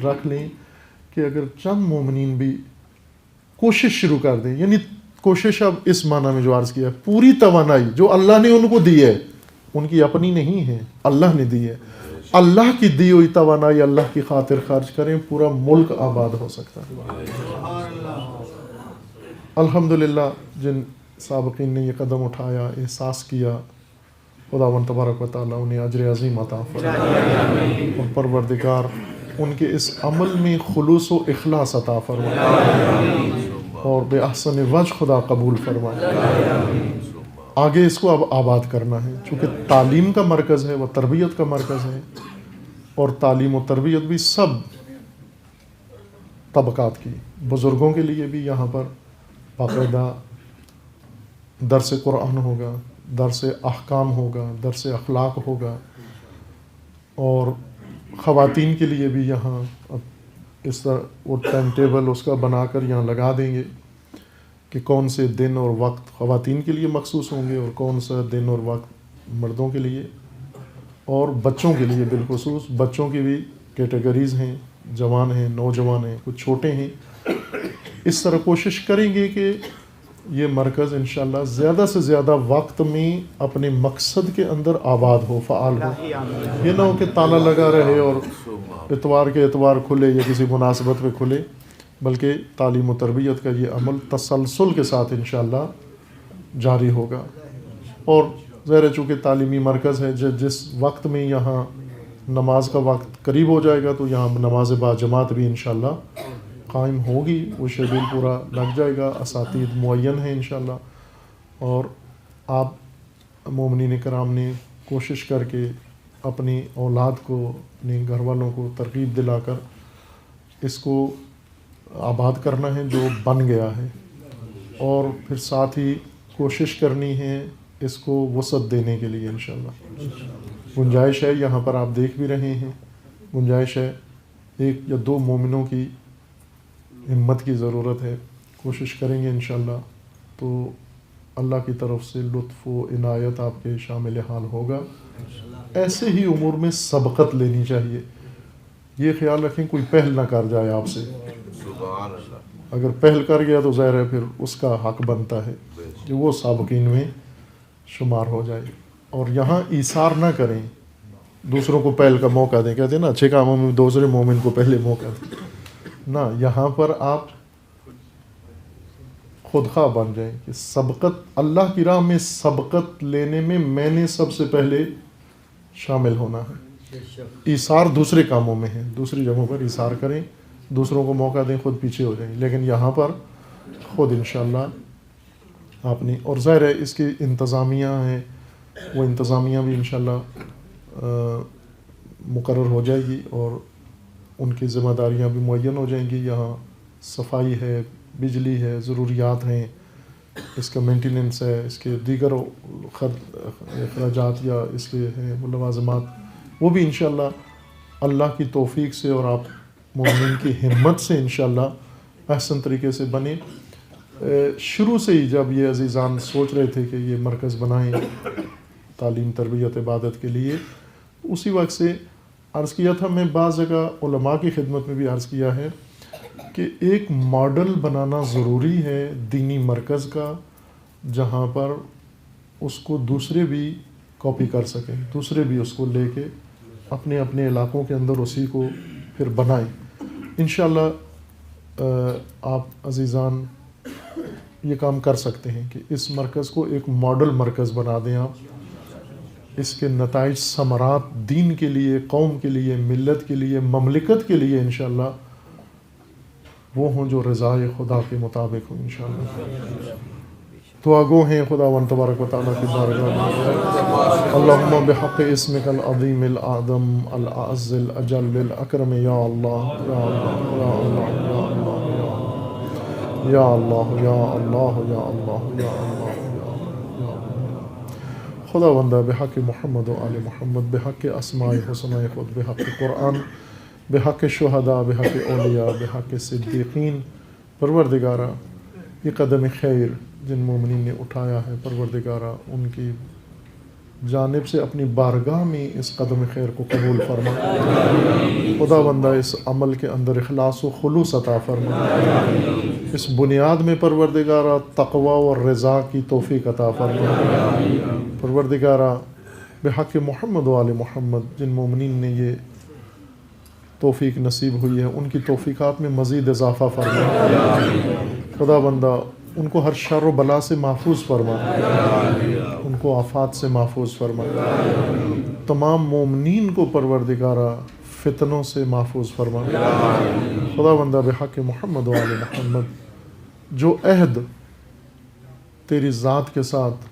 رکھ لیں کہ اگر چند مومنین بھی کوشش شروع کر دیں، یعنی کوشش اب اس معنی میں جو عرض کیا ہے، پوری توانائی جو اللہ نے ان کو دی ہے، ان کی اپنی نہیں ہے، اللہ نے دی ہے، اللہ کی دی ہوئی توانائی اللہ کی خاطر خرچ کریں، پورا ملک آباد ہو سکتا ہے۔ الحمدللہ جن سابقین نے یہ قدم اٹھایا، احساس کیا، خداوند تبارک و تعالیٰ انہیں اجر عظیم عطا فرمائے، اور پروردگار ان کے اس عمل میں خلوص و اخلاص عطا فرمائے اور بے احسن وجہ خدا قبول فرمائے۔ آگے اس کو اب آباد کرنا ہے، چونکہ تعلیم کا مرکز ہے، وہ تربیت کا مرکز ہے، اور تعلیم و تربیت بھی سب طبقات کی، بزرگوں کے لیے بھی یہاں پر باقاعدہ درس قرآن ہوگا، درس احکام ہوگا، درس اخلاق ہوگا، اور خواتین کے لیے بھی یہاں اب اس طرح وہ ٹائم ٹیبل اس کا بنا کر یہاں لگا دیں گے کہ کون سے دن اور وقت خواتین کے لیے مخصوص ہوں گے اور کون سا دن اور وقت مردوں کے لیے، اور بچوں کے لیے بالخصوص بچوں کی بھی کیٹیگریز ہیں، جوان ہیں، نوجوان ہیں، کچھ چھوٹے ہیں۔ اس طرح کوشش کریں گے کہ یہ مرکز انشاءاللہ زیادہ سے زیادہ وقت میں اپنے مقصد کے اندر آباد ہو، فعال ہو۔ یہ نہ ہو کہ تالا لگا رہے اور اتوار کے اتوار کھلے یا کسی مناسبت پہ کھلے، بلکہ تعلیم و تربیت کا یہ عمل تسلسل کے ساتھ انشاءاللہ جاری ہوگا۔ اور ظاہر چونکہ تعلیمی مرکز ہے، جس وقت میں یہاں نماز کا وقت قریب ہو جائے گا تو یہاں نماز با جماعت بھی انشاءاللہ قائم ہوگی وہ شیڈول پورا لگ جائے گا، اساتید معین ہیں انشاءاللہ، اور آپ مومنین کرام نے کوشش کر کے اپنی اولاد کو، اپنے گھر والوں کو ترغیب دلا کر اس کو آباد کرنا ہے جو بن گیا ہے، اور پھر ساتھ ہی کوشش کرنی ہے اس کو وسعت دینے کے لیے انشاءاللہ۔ گنجائش ہے، یہاں پر آپ دیکھ بھی رہے ہیں، گنجائش ہے، 1 یا 2 مومنوں کی ہمت کی ضرورت ہے، کوشش کریں گے انشاءاللہ تو اللہ کی طرف سے لطف و عنایت آپ کے شامل حال ہوگا۔ ایسے ہی امور میں سبقت لینی چاہیے، یہ خیال رکھیں کوئی پہل نہ کر جائے آپ سے، اگر پہل کر گیا تو ظاہر ہے پھر اس کا حق بنتا ہے کہ وہ سابقین میں شمار ہو جائے، اور یہاں ایثار نہ کریں، دوسروں کو پہل کا موقع دیں، کہتے ہیں نا اچھے کاموں میں دوسرے مومن کو پہلے موقع دیں، نہ، یہاں پر آپ خود خواہ بن جائیں کہ سبقت، اللہ کی راہ میں سبقت لینے میں میں نے سب سے پہلے شامل ہونا ہے۔ ایثار دوسرے کاموں میں ہے، دوسری جگہوں پر ایثار کریں، دوسروں کو موقع دیں، خود پیچھے ہو جائیں، لیکن یہاں پر خود انشاءاللہ آپ نے، اور ظاہر ہے اس کی انتظامیہ ہیں، وہ انتظامیہ بھی انشاءاللہ مقرر ہو جائے گی اور ان کی ذمہ داریاں بھی معین ہو جائیں گی۔ یہاں صفائی ہے، بجلی ہے، ضروریات ہیں، اس کا مینٹیننس ہے، اس کے دیگر اخراجات یا اس کے ہیں لوازمات، وہ بھی انشاءاللہ اللہ کی توفیق سے اور آپ مومنین کی ہمت سے انشاءاللہ احسن طریقے سے بنے۔ شروع سے ہی جب یہ عزیزان سوچ رہے تھے کہ یہ مرکز بنائیں تعلیم، تربیت، عبادت کے لیے، اسی وقت سے عرض کیا تھا، میں بعض جگہ علماء کی خدمت میں بھی عرض کیا ہے کہ ایک ماڈل بنانا ضروری ہے دینی مرکز کا، جہاں پر اس کو دوسرے بھی کاپی کر سکیں، دوسرے بھی اس کو لے کے اپنے اپنے علاقوں کے اندر اسی کو پھر بنائیں انشاءاللہ۔ آپ عزیزان یہ کام کر سکتے ہیں کہ اس مرکز کو ایک ماڈل مرکز بنا دیں آپ، اس کے نتائج، ثمرات دین کے لیے، قوم کے لیے، ملت کے لیے، مملکت کے لیے انشاءاللہ وہ ہوں جو رضائے خدا کے مطابق ہوں انشاءاللہ۔ دعا گو ہیں خداوند تبارک و تعالیٰ کی بارگاہ میں، اللہم بحق اسمک العظیم الاعظم الاعز الاجل الاکرم، یا اللہ یا اللہ یا اللہ یا اللہ یا اللہ یا اللہ یا اللہ یا اللہ، خداوندہ بحق محمد و آل محمد، بحق اسماء حسنہ خود، بحق قرآن، بحق شہداء، بحق اولیاء، بحق صدیقین، پروردگارہ یہ قدم خیر جن مومنین نے اٹھایا ہے پروردگارہ ان کی جانب سے اپنی بارگاہ میں اس قدم خیر کو قبول فرما، خداوندہ اس عمل کے اندر اخلاص و خلوص عطا فرما، اس بنیاد میں پروردگارہ تقوی اور رضا کی توفیق عطا فرما، پروردگارہ بحق محمد و آل محمد جن مومنین نے یہ توفیق نصیب ہوئی ہے ان کی توفیقات میں مزید اضافہ فرما، خداوندہ ان کو ہر شر و بلا سے محفوظ فرما، ان کو آفات سے محفوظ فرما، تمام مومنین کو پروردگارہ فتنوں سے محفوظ فرما، خداوندہ بحق محمد و آل محمد جو عہد تیری ذات کے ساتھ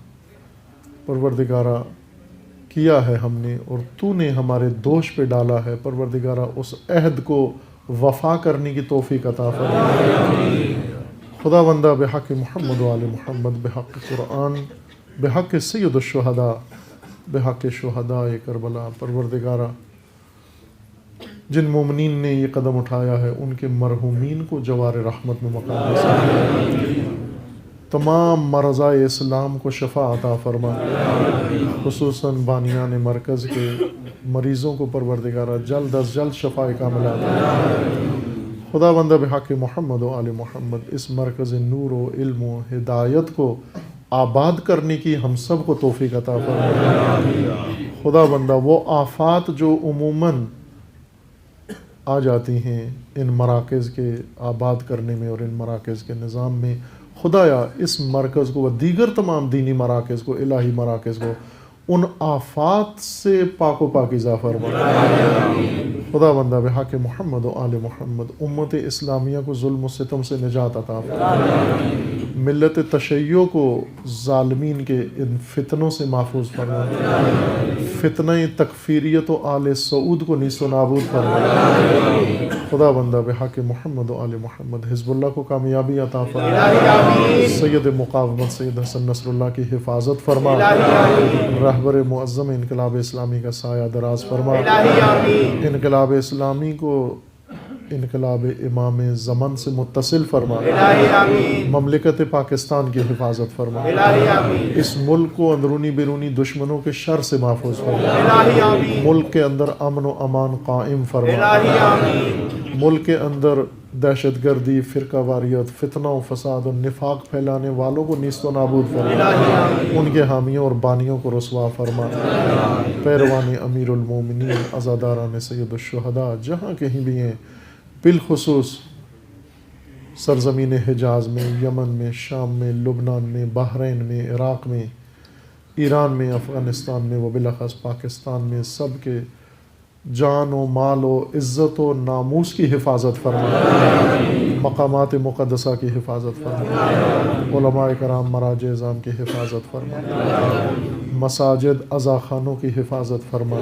پروردگارہ کیا ہے ہم نے اور تو نے ہمارے دوش پہ ڈالا ہے، پروردگارہ اس عہد کو وفا کرنے کی توفیق عطا فرما، خداوندہ بحق محمد و آل محمد، بحق قرآن، بحق سید الشہداء، بحق شہداء کربلا، پروردگارہ جن مومنین نے یہ قدم اٹھایا ہے ان کے مرحومین کو جوار رحمت میں مقام نصیب، تمام مرضائے اسلام کو شفا عطا فرما، خصوصاً بانیان مرکز کے مریضوں کو پروردگارہ جلد از جلد شفا کاملہ عطا، خداوندہ بحق محمد و آل محمد اس مرکز نور و علم و ہدایت کو آباد کرنے کی ہم سب کو توفیق عطا فرما، خداوندہ وہ آفات جو عموماً آ جاتی ہیں ان مراکز کے آباد کرنے میں اور ان مراکز کے نظام میں، خدایا اس مرکز کو و دیگر تمام دینی مراکز کو، الہی مراکز کو ان آفات سے پاک و پاکیزہ فرما. خدا بندہ بحق محمد و آل محمد امت اسلامیہ کو ظلم و ستم سے نجات عطا فرما. ملت تشیع کو ظالمین کے ان فتنوں سے محفوظ فرما. فتنہ تکفیریت و آل سعود کو نیست و نابود فرما. خدا بندہ بحق محمد و آل محمد حزب اللہ کو کامیابی عطا فرما. سید مقاومت سید حسن نصر اللہ کی حفاظت فرما. رہبر معظم انقلاب اسلامی کا سایہ دراز فرما. انقلاب اسلامی کو انقلاب امام زمن سے متصل فرما. مملکت پاکستان کی حفاظت فرما. اس ملک کو اندرونی بیرونی دشمنوں کے شر سے محفوظ فرما. ملک کے اندر امن و امان قائم فرما. ملک کے اندر دہشت گردی، فرقہ واریت، فتنہ و فساد و نفاق پھیلانے والوں کو نیست و نابود فرما. ان کے حامیوں اور بانیوں کو رسوا فرما. پیروان امیر المومنین، عزاداران سید الشہداء جہاں کہیں بھی ہیں، بالخصوص سرزمین حجاز میں، یمن میں، شام میں، لبنان میں، بحرین میں، عراق میں، ایران میں، افغانستان میں و بالاخص پاکستان میں، سب کے جان و مال و عزت و ناموس کی حفاظت فرما. مقامات مقدسہ کی حفاظت فرما. علماء کرام مراجع اعظام کی حفاظت فرما. مساجد عزاخانوں کی حفاظت فرما.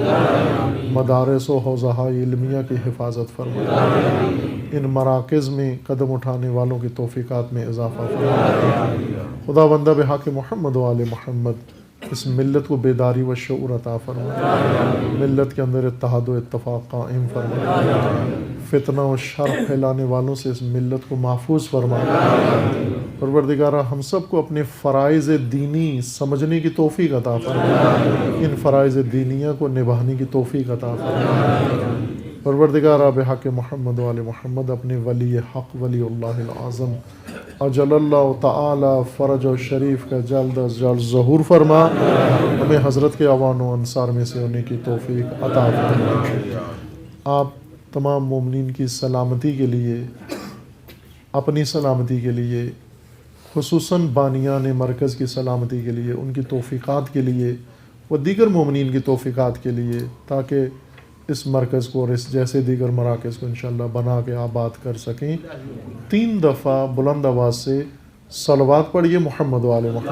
مدارس و حوزہائے علمیہ کی حفاظت فرما. ان مراکز میں قدم اٹھانے والوں کی توفیقات میں اضافہ فرما. خدا بندہ بحق محمد و آل محمد اس ملت کو بیداری و شعور عطا فرما. ملت کے اندر اتحاد و اتفاق قائم فرما. فتنہ و شر پھیلانے والوں سے اس ملت کو محفوظ فرما. پروردگارہ ہم سب کو اپنے فرائض دینی سمجھنے کی توفیق عطا فرما. ان فرائض دینیہ کو نبھانے کی توفیق عطا فرما. پروردگارہ بحق محمد و آل محمد اپنے ولی حق ولی اللہ العظم اجل اللہ تعالی فرج و شریف کا جلد از جلد ظہور فرما. ہمیں حضرت کے اعوان و انصار میں سے ہونے کی توفیق عطا فرما. آپ تمام مومنین کی سلامتی کے لیے، اپنی سلامتی کے لیے، خصوصاً بانیان مرکز کی سلامتی کے لیے، ان کی توفیقات کے لیے و دیگر مومنین کی توفیقات کے لیے، تاکہ اس مرکز کو اور اس جیسے دیگر مراکز کو انشاءاللہ بنا کے آباد کر سکیں، 3 دفعہ بلند آواز سے صلوات پڑھیے محمد و آل محمد.